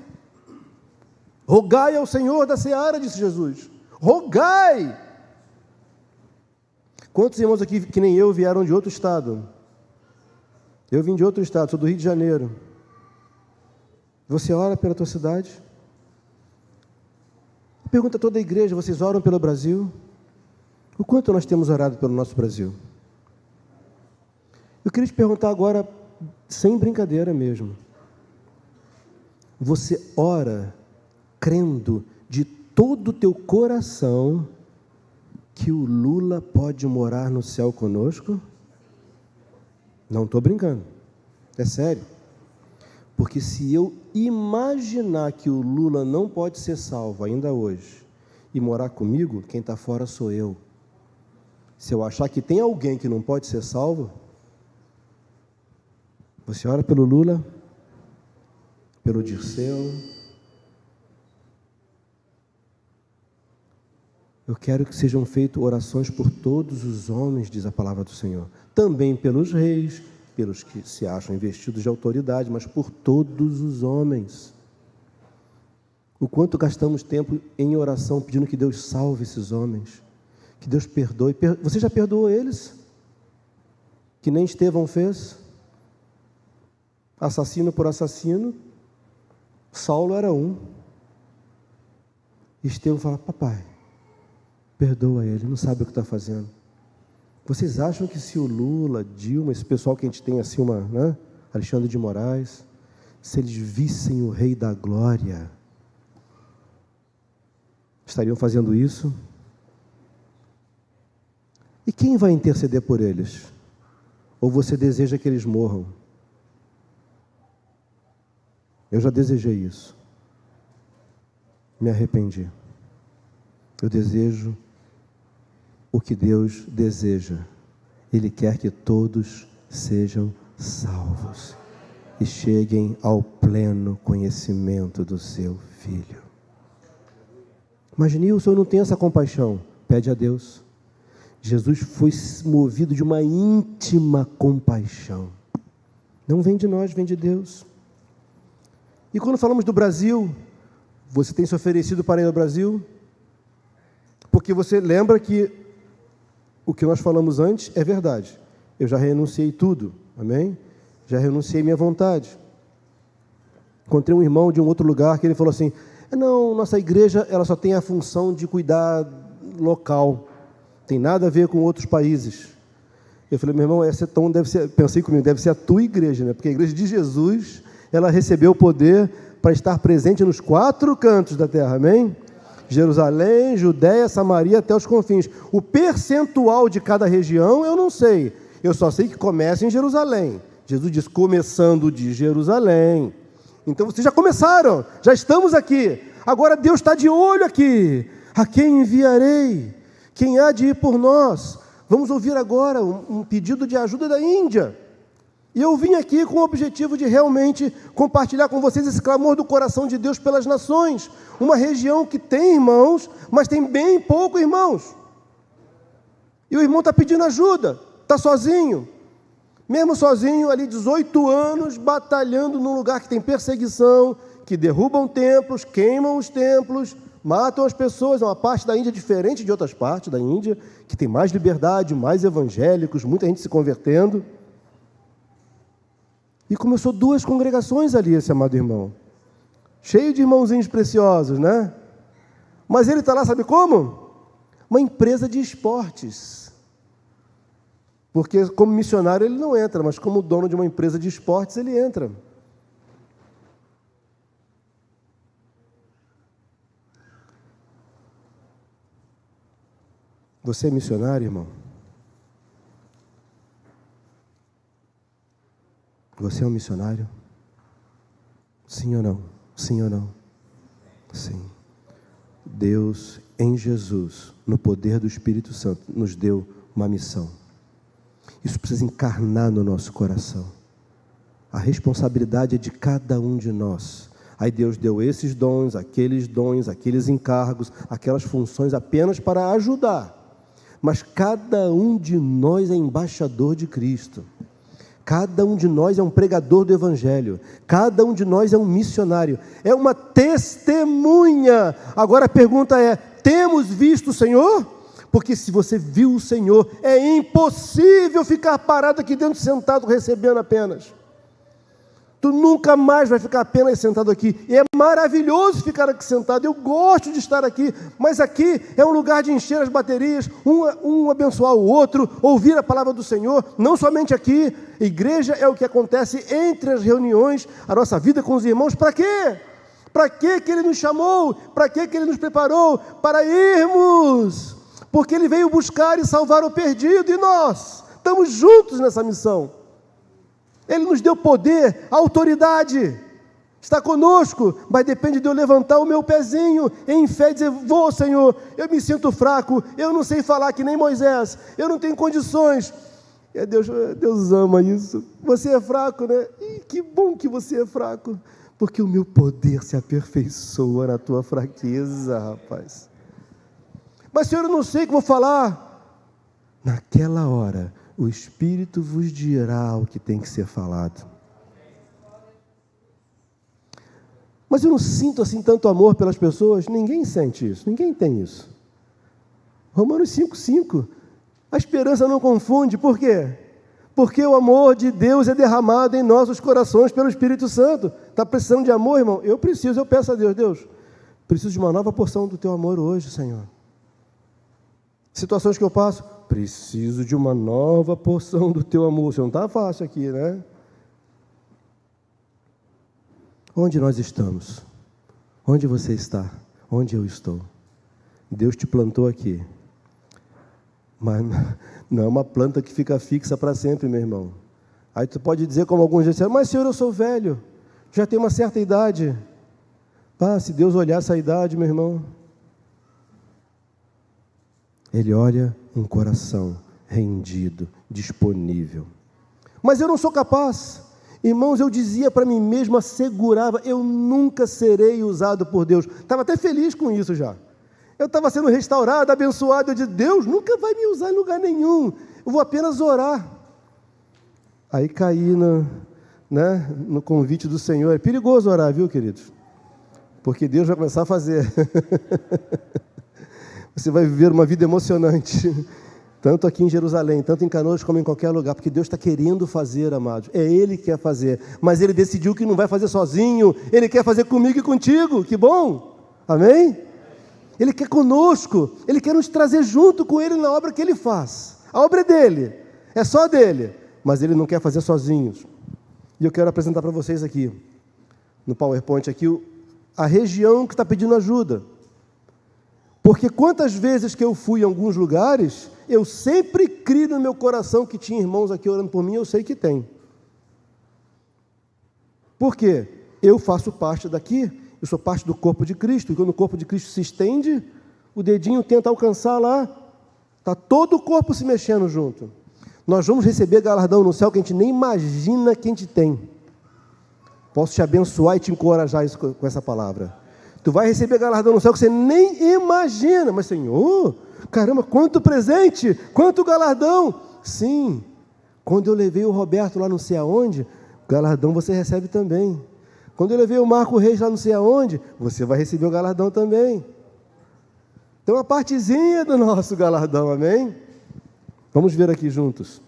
Rogai ao Senhor da seara, disse Jesus. Rogai! Quantos irmãos aqui, que nem eu, vieram de outro estado? Eu vim de outro estado, sou do Rio de Janeiro. Você ora pela tua cidade? Pergunta a toda a igreja, vocês oram pelo Brasil? O quanto nós temos orado pelo nosso Brasil? Eu queria te perguntar agora, sem brincadeira mesmo. Você ora crendo de todo o teu coração que o Lula pode morar no céu conosco? Não estou brincando, é sério. Porque se eu imaginar que o Lula não pode ser salvo ainda hoje e morar comigo, quem está fora sou eu. Se eu achar que tem alguém que não pode ser salvo, você ora pelo Lula, pelo Dirceu. Eu quero que sejam feitas orações por todos os homens, diz a palavra do Senhor. Também pelos reis, pelos que se acham investidos de autoridade, mas por todos os homens. O quanto gastamos tempo em oração, pedindo que Deus salve esses homens, que Deus perdoe. Você já perdoou eles? Que nem Estevão fez? Assassino por assassino, Saulo era um. Estevão fala, papai, perdoa ele, não sabe o que está fazendo. Vocês acham que se o Lula, Dilma, esse pessoal que a gente tem assim, Alexandre de Moraes, se eles vissem o Rei da Glória, estariam fazendo isso? E quem vai interceder por eles? Ou você deseja que eles morram? Eu já desejei isso. Me arrependi. Eu desejo o que Deus deseja. Ele quer que todos sejam salvos e cheguem ao pleno conhecimento do seu Filho. Mas Nilson, eu não tenho essa compaixão. Pede a Deus. Jesus foi movido de uma íntima compaixão. Não vem de nós, vem de Deus. E quando falamos do Brasil, você tem se oferecido para ir ao Brasil? Porque você lembra que o que nós falamos antes é verdade. Eu já renunciei tudo, amém? Já renunciei minha vontade. Encontrei um irmão de um outro lugar que ele falou assim, não, nossa igreja ela só tem a função de cuidar local, tem nada a ver com outros países. Eu falei, meu irmão, essa então deve ser, pensei comigo, deve ser a tua igreja, né? Porque a igreja de Jesus, ela recebeu o poder para estar presente nos 4 cantos da terra, amém? Jerusalém, Judéia, Samaria, até os confins. O percentual de cada região eu não sei, eu só sei que começa em Jerusalém. Jesus diz, começando de Jerusalém. Então vocês já começaram, já estamos aqui. Agora Deus está de olho aqui. A quem enviarei? Quem há de ir por nós? Vamos ouvir agora um pedido de ajuda da Índia. E eu vim aqui com o objetivo de realmente compartilhar com vocês esse clamor do coração de Deus pelas nações. Uma região que tem irmãos, mas tem bem pouco irmãos. E o irmão está pedindo ajuda, está sozinho. Mesmo sozinho, ali 18 anos, batalhando num lugar que tem perseguição, que derrubam templos, queimam os templos, matam as pessoas. É uma parte da Índia diferente de outras partes da Índia, que tem mais liberdade, mais evangélicos, muita gente se convertendo. E começou 2 congregações ali, esse amado irmão. Cheio de irmãozinhos preciosos, né? Mas ele está lá, sabe como? Uma empresa de esportes. Porque como missionário ele não entra, mas como dono de uma empresa de esportes ele entra. Você é missionário, irmão? Você é um missionário? Sim ou não? Sim ou não? Sim. Deus, em Jesus, no poder do Espírito Santo, nos deu uma missão. Isso precisa encarnar no nosso coração. A responsabilidade é de cada um de nós. Aí Deus deu esses dons, aqueles encargos, aquelas funções apenas para ajudar. Mas cada um de nós é embaixador de Cristo. Cada um de nós é um pregador do Evangelho. Cada um de nós é um missionário. É uma testemunha. Agora a pergunta é: temos visto o Senhor? Porque se você viu o Senhor, é impossível ficar parado aqui dentro, sentado, recebendo apenas. Tu nunca mais vai ficar apenas sentado aqui. E é maravilhoso ficar aqui sentado. Eu gosto de estar aqui, mas aqui é um lugar de encher as baterias, um abençoar o outro, ouvir a palavra do Senhor, não somente aqui. Igreja é o que acontece entre as reuniões, a nossa vida com os irmãos. Para quê? Para quê que Ele nos chamou? Para quê que Ele nos preparou? Para irmos, porque Ele veio buscar e salvar o perdido, e nós estamos juntos nessa missão. Ele nos deu poder, autoridade, está conosco, mas depende de eu levantar o meu pezinho em fé e dizer: vou, Senhor, eu me sinto fraco, eu não sei falar que nem Moisés, eu não tenho condições. E Deus ama isso. Você é fraco, né? E que bom que você é fraco, porque o meu poder se aperfeiçoa na tua fraqueza, rapaz. Mas, Senhor, eu não sei o que vou falar. Naquela hora, o Espírito vos dirá o que tem que ser falado. Mas eu não sinto assim tanto amor pelas pessoas. Ninguém sente isso, ninguém tem isso. Romanos 5,5. A esperança não confunde. Por quê? Porque o amor de Deus é derramado em nossos corações pelo Espírito Santo. Está precisando de amor, irmão? Eu preciso, eu peço a Deus: Deus, preciso de uma nova porção do teu amor hoje, Senhor. Situações que eu passo, preciso de uma nova porção do teu amor. Isso não está fácil aqui, né? Onde nós estamos? Onde você está? Onde eu estou? Deus te plantou aqui. Mas não é uma planta que fica fixa para sempre, meu irmão. Aí tu pode dizer, como alguns disseram: mas, Senhor, eu sou velho, já tenho uma certa idade. Pá, se Deus olhar essa idade, meu irmão, Ele olha um coração rendido, disponível. Mas eu não sou capaz. Irmãos, eu dizia para mim mesmo, assegurava: eu nunca serei usado por Deus. Estava até feliz com isso já. Eu estava sendo restaurado, abençoado. Eu disse: Deus nunca vai me usar em lugar nenhum. Eu vou apenas orar. Aí caí no convite do Senhor. É perigoso orar, viu, queridos? Porque Deus vai começar a fazer. Você vai viver uma vida emocionante, tanto aqui em Jerusalém, tanto em Canoas como em qualquer lugar, porque Deus está querendo fazer, amados. É Ele que quer fazer, mas Ele decidiu que não vai fazer sozinho. Ele quer fazer comigo e contigo. Que bom, amém? Ele quer conosco, Ele quer nos trazer junto com Ele na obra que Ele faz. A obra é dEle, é só dEle, mas Ele não quer fazer sozinhos. E eu quero apresentar para vocês aqui, no PowerPoint aqui, a região que está pedindo ajuda. Porque quantas vezes que eu fui em alguns lugares, eu sempre criei no meu coração que tinha irmãos aqui orando por mim. Eu sei que tem. Por quê? Eu faço parte daqui, eu sou parte do corpo de Cristo, e quando o corpo de Cristo se estende, o dedinho tenta alcançar lá, está todo o corpo se mexendo junto. Nós vamos receber galardão no céu que a gente nem imagina que a gente tem. Posso te abençoar e te encorajar com essa palavra. Tu vai receber galardão no céu que você nem imagina. Mas, Senhor, Caramba, quanto presente, quanto galardão. Sim, quando eu levei o Roberto lá não sei aonde, galardão você recebe também. Quando eu levei o Marco Reis lá não sei aonde, você vai receber o galardão também. Então, uma partezinha do nosso galardão, amém? Vamos ver aqui juntos.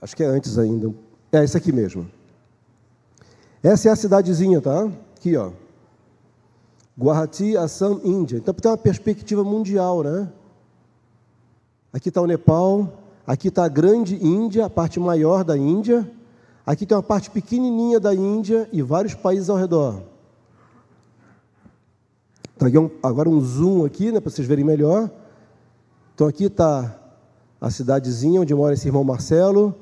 Acho que é antes ainda. É esse aqui mesmo. Essa é a cidadezinha, tá? Aqui, ó. Guwahati, Assam, Índia. Então, tem uma perspectiva mundial, né? Aqui está o Nepal, aqui está a grande Índia, a parte maior da Índia. Aqui tem uma parte pequenininha da Índia e vários países ao redor. Então, agora um zoom aqui, né, para vocês verem melhor. Então, aqui está a cidadezinha onde mora esse irmão Marcelo,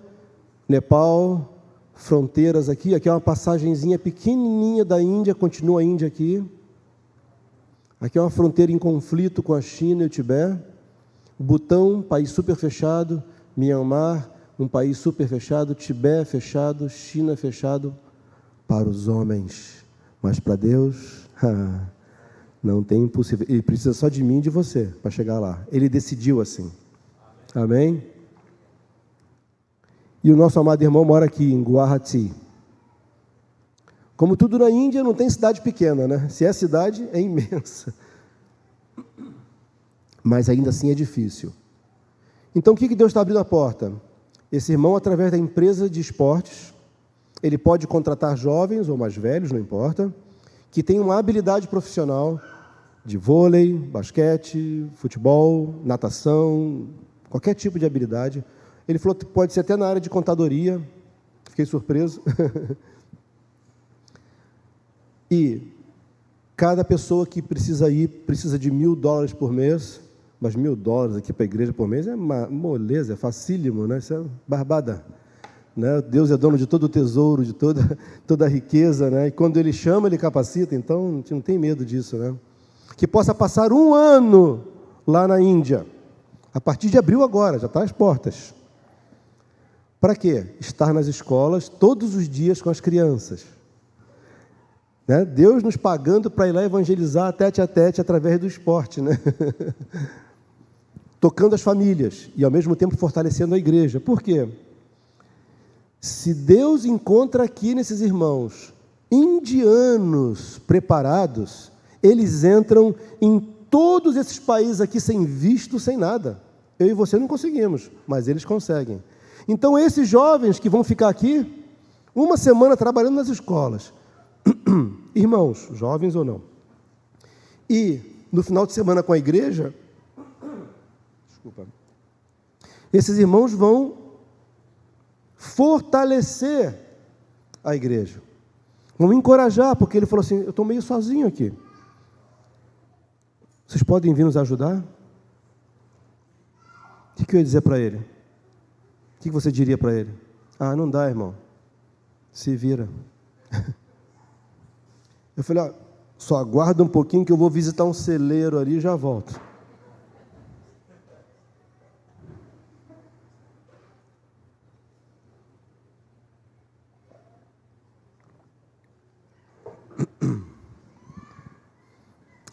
Nepal, fronteiras aqui. Aqui é uma passagenzinha pequenininha da Índia, continua a Índia aqui. Aqui é uma fronteira em conflito com a China e o Tibete. Butão, país super fechado. Myanmar, um país super fechado. Tibete fechado. China fechado para os homens. Mas para Deus, não tem impossível. Ele precisa só de mim e de você para chegar lá. Ele decidiu assim. Amém? E o nosso amado irmão mora aqui em Guwahati. Como tudo na Índia, não tem cidade pequena, né? Se é cidade, é imensa. Mas ainda assim é difícil. Então, o que Deus está abrindo a porta? Esse irmão, através da empresa de esportes, ele pode contratar jovens ou mais velhos, não importa, que tenham uma habilidade profissional de vôlei, basquete, futebol, natação, qualquer tipo de habilidade. Ele falou que pode ser até na área de contadoria. Fiquei surpreso. E cada pessoa que precisa ir, precisa de $1.000 por mês. Mas $1.000 aqui para a igreja por mês é moleza, é facílimo, né? Isso é barbada. Né? Deus é dono de todo o tesouro, de toda a riqueza, né? E quando Ele chama, Ele capacita. Então, a gente não tem medo disso, né? Que possa passar 1 ano lá na Índia. A partir de abril agora, já está às portas. Para quê? Estar nas escolas todos os dias com as crianças. Né? Deus nos pagando para ir lá evangelizar tete a tete através do esporte, né? Tocando as famílias e, ao mesmo tempo, fortalecendo a igreja. Por quê? Se Deus encontra aqui nesses irmãos indianos preparados, eles entram em todos esses países aqui sem visto, sem nada. Eu e você não conseguimos, mas eles conseguem. Então, esses jovens que vão ficar aqui, 1 semana trabalhando nas escolas, irmãos, jovens ou não, e no final de semana com a igreja, esses irmãos vão fortalecer a igreja, vão encorajar, porque ele falou assim, eu estou meio sozinho aqui, vocês podem vir nos ajudar? O que eu ia dizer para ele? O que você diria para ele? Ah, não dá, irmão, se vira. Eu falei, só aguarda um pouquinho que eu vou visitar um celeiro ali e já volto.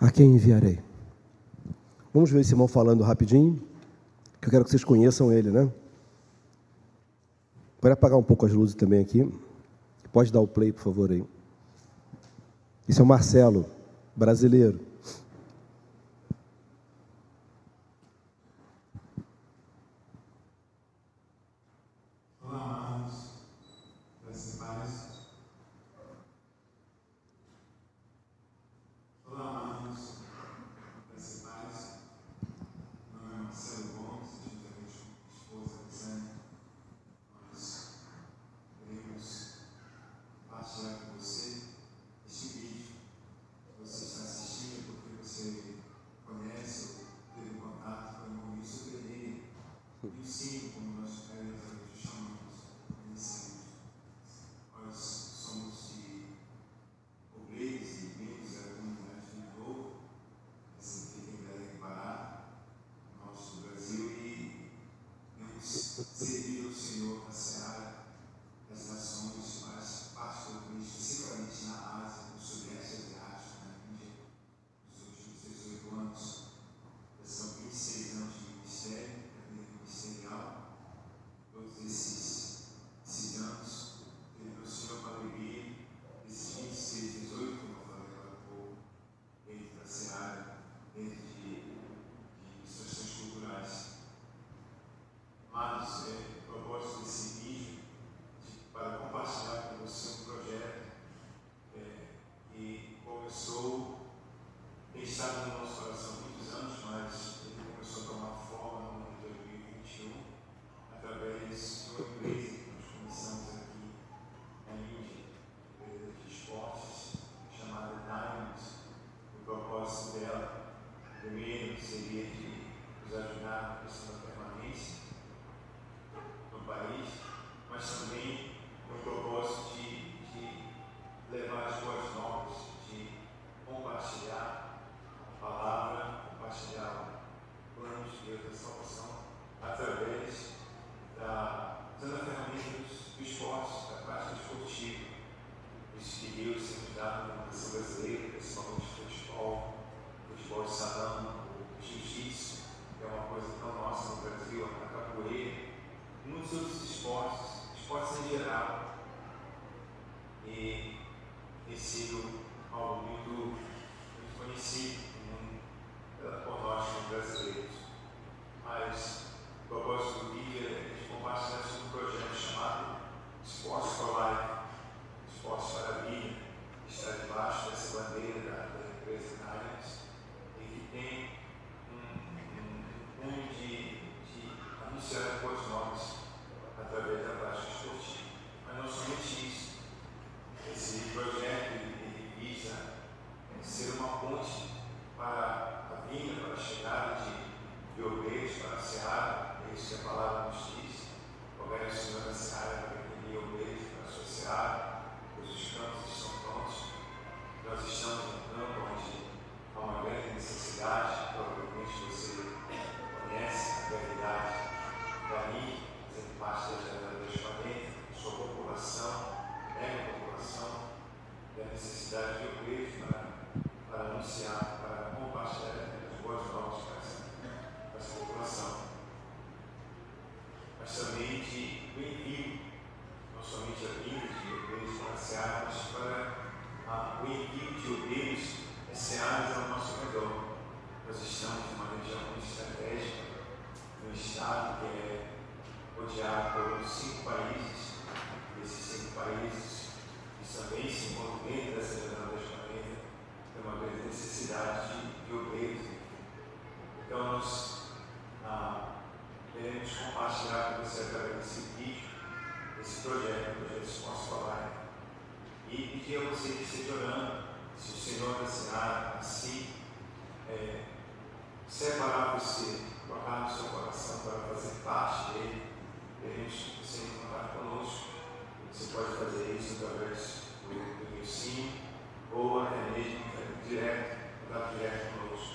A quem enviarei? Vamos ver esse irmão falando rapidinho, que eu quero que vocês conheçam ele, né? Pode apagar um pouco as luzes também aqui. Pode dar o play, por favor, aí. Esse é o Marcelo, brasileiro.
Olá, amados, graças e paz. Olá, amados, graças e paz. Meu nome é Marcelo Gomes, juntamente com a esposa Alexandre. Nós queremos partilhar com você este vídeo que você está assistindo começou, tem estado no nosso coração há muitos anos, mas ele começou a tomar forma no ano de 2021, através de uma empresa que nós começamos aqui na Índia, empresa de esportes, chamada Diamonds. O propósito dela, primeiro, seria de nos ajudar na questão da permanência no país, mas também com o propósito de levar as boas novas, de compartilhar a palavra, compartilhar o plano de Deus da salvação através usando a ferramenta do esporte, da prática esportiva. Isso que Deus tem nos dado na nação brasileira, principalmente futebol de salão, o jiu-jitsu, que é uma coisa tão nossa no Brasil, a capoeira, e muitos outros esportes em geral. E tem sido algo muito conhecido por nós como brasileiros. Mas o propósito do vídeo é de compartilhar sobre um projeto chamado Sports for Life, Esportes para a Vida, que está debaixo dessa bandeira da empresa Diamonds, e que tem um cunho de anunciar boas novas através da prática esportiva. Mas não somente isso. Esse projeto ele visa ser uma ponte para a vinda, para a chegada de obreiros para a seara. É isso que a palavra nos diz. Rogai ao Senhor da seara para que envie obreiros para a sua seara, pois os campos estão prontos. Nós estamos em um campo onde há uma grande necessidade. Provavelmente você conhece a realidade dali, fazendo parte da Janela 240, sua população, mega população, da necessidade de obreiros para anunciar, para compartilhar as boas novas para essa população. Mas também de envio, não somente a vinda de obreiros para a seara, mas para o envio de obreiros em searas ao nosso redor. Nós estamos em uma região muito estratégica, no estado que é rodeado por 5 países. Esses 5 países que também se encontram dentro dessa Janela 240 tem uma grande necessidade de obreiros. Então nós queremos compartilhar com você através desse vídeo, esse projeto, o projeto Sports for Life, e pedir a você que esteja orando, se o Senhor da Seara assim separar você, colocar no seu coração para fazer parte dele. Queremos que você encontrar conosco. Você pode fazer isso através do meu sim, ou até mesmo contato direto conosco.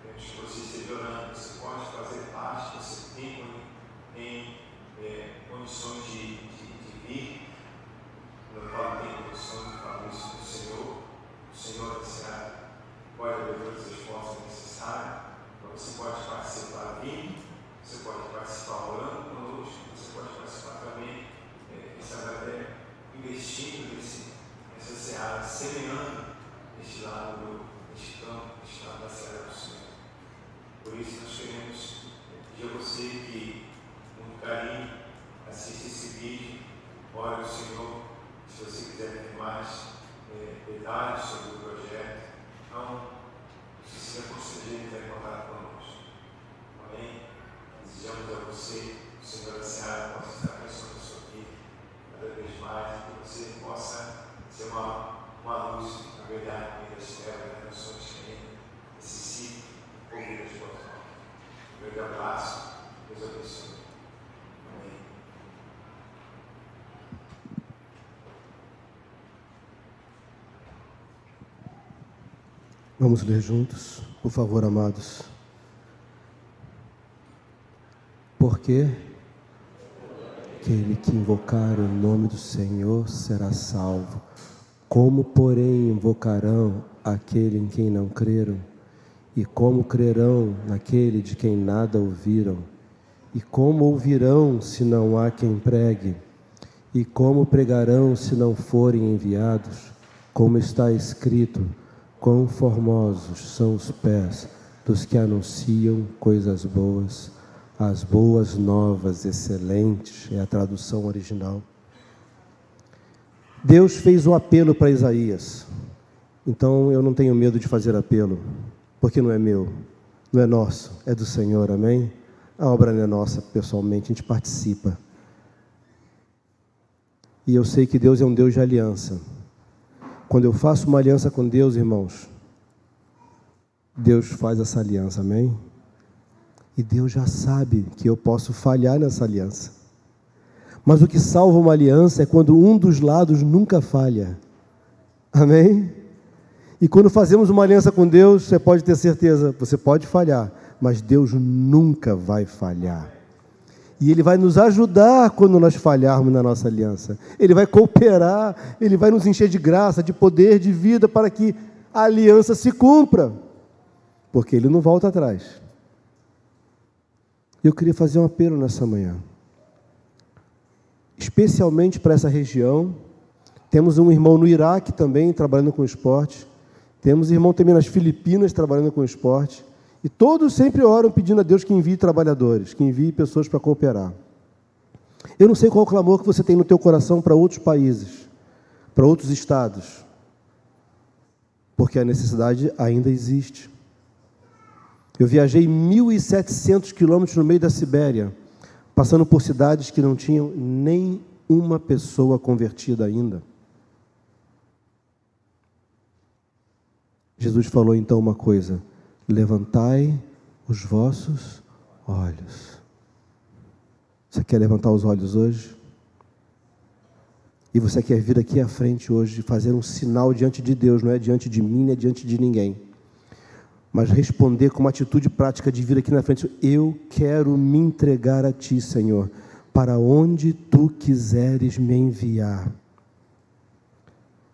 Queremos que você esteja orando. Você pode fazer parte, você tem condições de vir. Quando eu falo que tem condições, eu falo isso do Senhor. O Senhor da Seara pode haver todas as forças necessárias. Então você pode participar vindo, você pode participar orando conosco, você pode participar também investindo nessa seara, semeando este lado deste campo, este lado da seara do Senhor. Por isso nós queremos pedir a você que, com muito carinho, assista esse vídeo, ore ao Senhor. Se você quiser ter mais detalhes sobre o projeto, então, se sinta constrangido de entrar em contato conosco. Amém? Desejamos a você, o Senhor da Seara, possa estar abençoando a sua vida cada vez mais, que você possa ser uma luz, na verdade, no meio das trevas, das nações que ainda necessitam ouvir as boas novas. Um grande abraço, Deus abençoe. Amém.
Vamos ler juntos, por favor, amados. Porque aquele que invocar o nome do Senhor será salvo. Como, porém, invocarão aquele em quem não creram? E como crerão naquele de quem nada ouviram? E como ouvirão se não há quem pregue? E como pregarão se não forem enviados? Como está escrito: quão formosos são os pés dos que anunciam coisas boas, as boas novas excelentes, é a tradução original. Deus fez o apelo para Isaías. Então eu não tenho medo de fazer apelo, porque não é meu, não é nosso, é do Senhor, amém? A obra não é nossa, pessoalmente, a gente participa. E eu sei que Deus é um Deus de aliança. Quando eu faço uma aliança com Deus, irmãos, Deus faz essa aliança, amém? E Deus já sabe que eu posso falhar nessa aliança. Mas o que salva uma aliança é quando um dos lados nunca falha. Amém? E quando fazemos uma aliança com Deus, você pode ter certeza, você pode falhar, mas Deus nunca vai falhar. E Ele vai nos ajudar quando nós falharmos na nossa aliança. Ele vai cooperar, Ele vai nos encher de graça, de poder, de vida, para que a aliança se cumpra. Porque Ele não volta atrás. Eu queria fazer um apelo nessa manhã. Especialmente para essa região. Temos um irmão no Iraque também, trabalhando com esporte. Temos irmão também nas Filipinas, trabalhando com esporte. E todos sempre oram pedindo a Deus que envie trabalhadores, que envie pessoas para cooperar. Eu não sei qual o clamor que você tem no teu coração para outros países, para outros estados. Porque a necessidade ainda existe. Eu viajei 1.700 quilômetros no meio da Sibéria, passando por cidades que não tinham nem uma pessoa convertida ainda. Jesus falou então uma coisa: levantai os vossos olhos. Você quer levantar os olhos hoje? E você quer vir aqui à frente hoje e fazer um sinal diante de Deus, não é diante de mim, não é diante de ninguém, mas responder com uma atitude prática de vir aqui na frente: eu quero me entregar a Ti, Senhor, para onde Tu quiseres me enviar.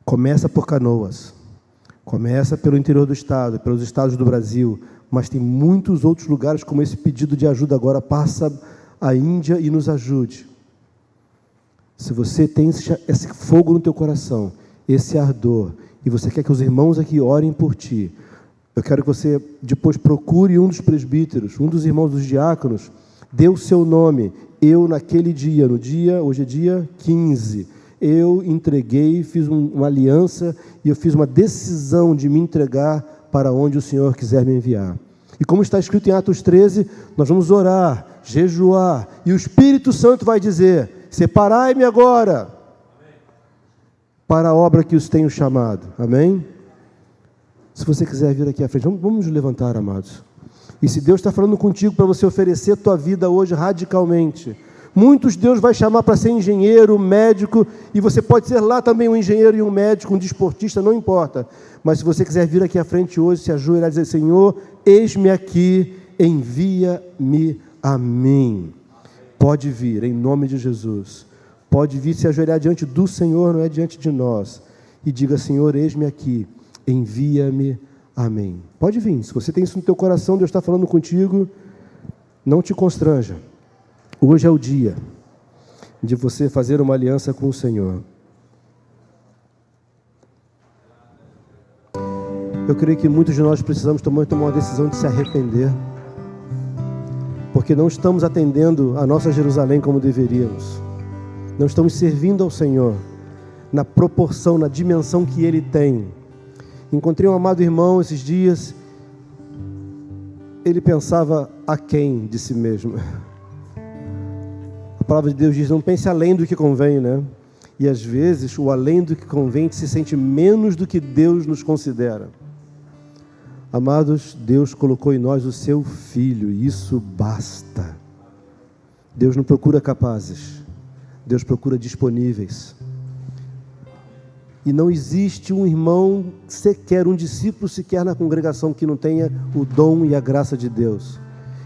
Começa por Canoas, começa pelo interior do estado, pelos estados do Brasil, mas tem muitos outros lugares como esse pedido de ajuda agora. Passa a Índia e nos ajude. Se você tem esse fogo no teu coração, esse ardor, e você quer que os irmãos aqui orem por ti, eu quero que você depois procure um dos presbíteros, um dos irmãos dos diáconos, dê o seu nome. Eu naquele dia, hoje é dia 15, eu entreguei, fiz uma aliança e eu fiz uma decisão de me entregar para onde o Senhor quiser me enviar. E como está escrito em Atos 13, nós vamos orar, jejuar, e o Espírito Santo vai dizer: separai-me agora para a obra que os tenho chamado. Amém? Se você quiser vir aqui à frente, vamos nos levantar, amados. E se Deus está falando contigo para você oferecer a tua vida hoje radicalmente, muitos Deus vai chamar para ser engenheiro, médico, e você pode ser lá também um engenheiro e um médico, um desportista, não importa. Mas se você quiser vir aqui à frente hoje, se ajoelhar e dizer: Senhor, eis-me aqui, envia-me a mim. Pode vir, em nome de Jesus. Pode vir se ajoelhar diante do Senhor, não é diante de nós. E diga: Senhor, eis-me aqui, envia-me a mim. Pode vir, se você tem isso no teu coração, Deus está falando contigo, não te constranja. Hoje é o dia de você fazer uma aliança com o Senhor. Eu creio que muitos de nós precisamos tomar uma decisão de se arrepender, porque não estamos atendendo a nossa Jerusalém como deveríamos. Não estamos servindo ao Senhor na proporção, na dimensão que Ele tem. Encontrei um amado irmão esses dias. Ele pensava aquém de si mesmo. A palavra de Deus diz: não pense além do que convém, né? E às vezes o além do que convém se sente menos do que Deus nos considera. Amados, Deus colocou em nós o seu Filho, e isso basta. Deus não procura capazes, Deus procura disponíveis. E não existe um irmão sequer, um discípulo sequer na congregação que não tenha o dom e a graça de Deus.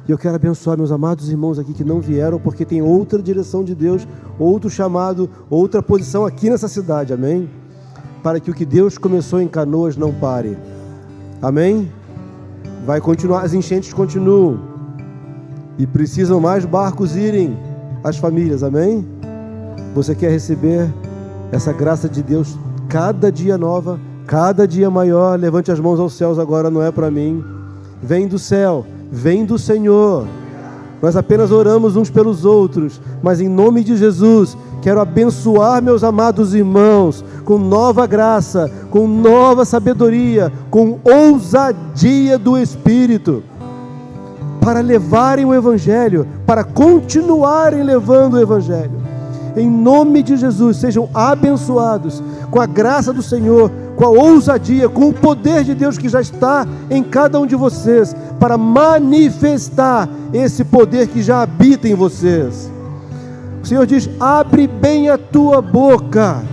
E eu quero abençoar meus amados irmãos aqui que não vieram, porque tem outra direção de Deus, outro chamado, outra posição aqui nessa cidade, amém? Para que o que Deus começou em Canoas não pare, amém? Vai continuar, as enchentes continuam, e precisam mais barcos irem às famílias, amém? Você quer receber essa graça de Deus cada dia nova, cada dia maior? Levante as mãos aos céus agora, não é para mim. Vem do céu, vem do Senhor, Nós apenas oramos uns pelos outros, mas em nome de Jesus, quero abençoar meus amados irmãos com nova graça, com nova sabedoria, com ousadia do Espírito, para levarem o Evangelho, para continuarem levando o Evangelho. Em nome de Jesus, sejam abençoados com a graça do Senhor, com a ousadia, com o poder de Deus que já está em cada um de vocês, para manifestar esse poder que já habita em vocês. O Senhor diz: abre bem a tua boca,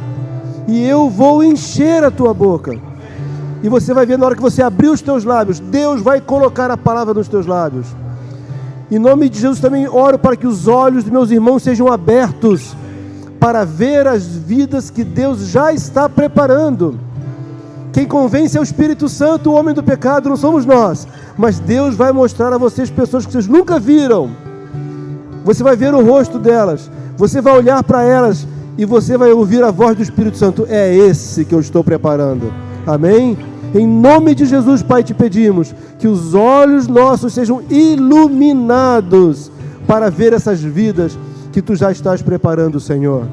e eu vou encher a tua boca. E você vai ver, na hora que você abrir os teus lábios, Deus vai colocar a palavra nos teus lábios. Em nome de Jesus também oro para que os olhos dos meus irmãos sejam abertos, para ver as vidas que Deus já está preparando. Quem convence é o Espírito Santo, o homem do pecado não somos nós, mas Deus vai mostrar a vocês pessoas que vocês nunca viram. Você vai ver o rosto delas, você vai olhar para elas e você vai ouvir a voz do Espírito Santo: é esse que eu estou preparando. Amém? Em nome de Jesus, Pai, te pedimos que os olhos nossos sejam iluminados para ver essas vidas que Tu já estás preparando, Senhor.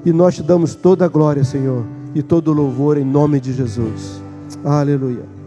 E nós Te damos toda a glória, Senhor, e todo o louvor em nome de Jesus. Aleluia.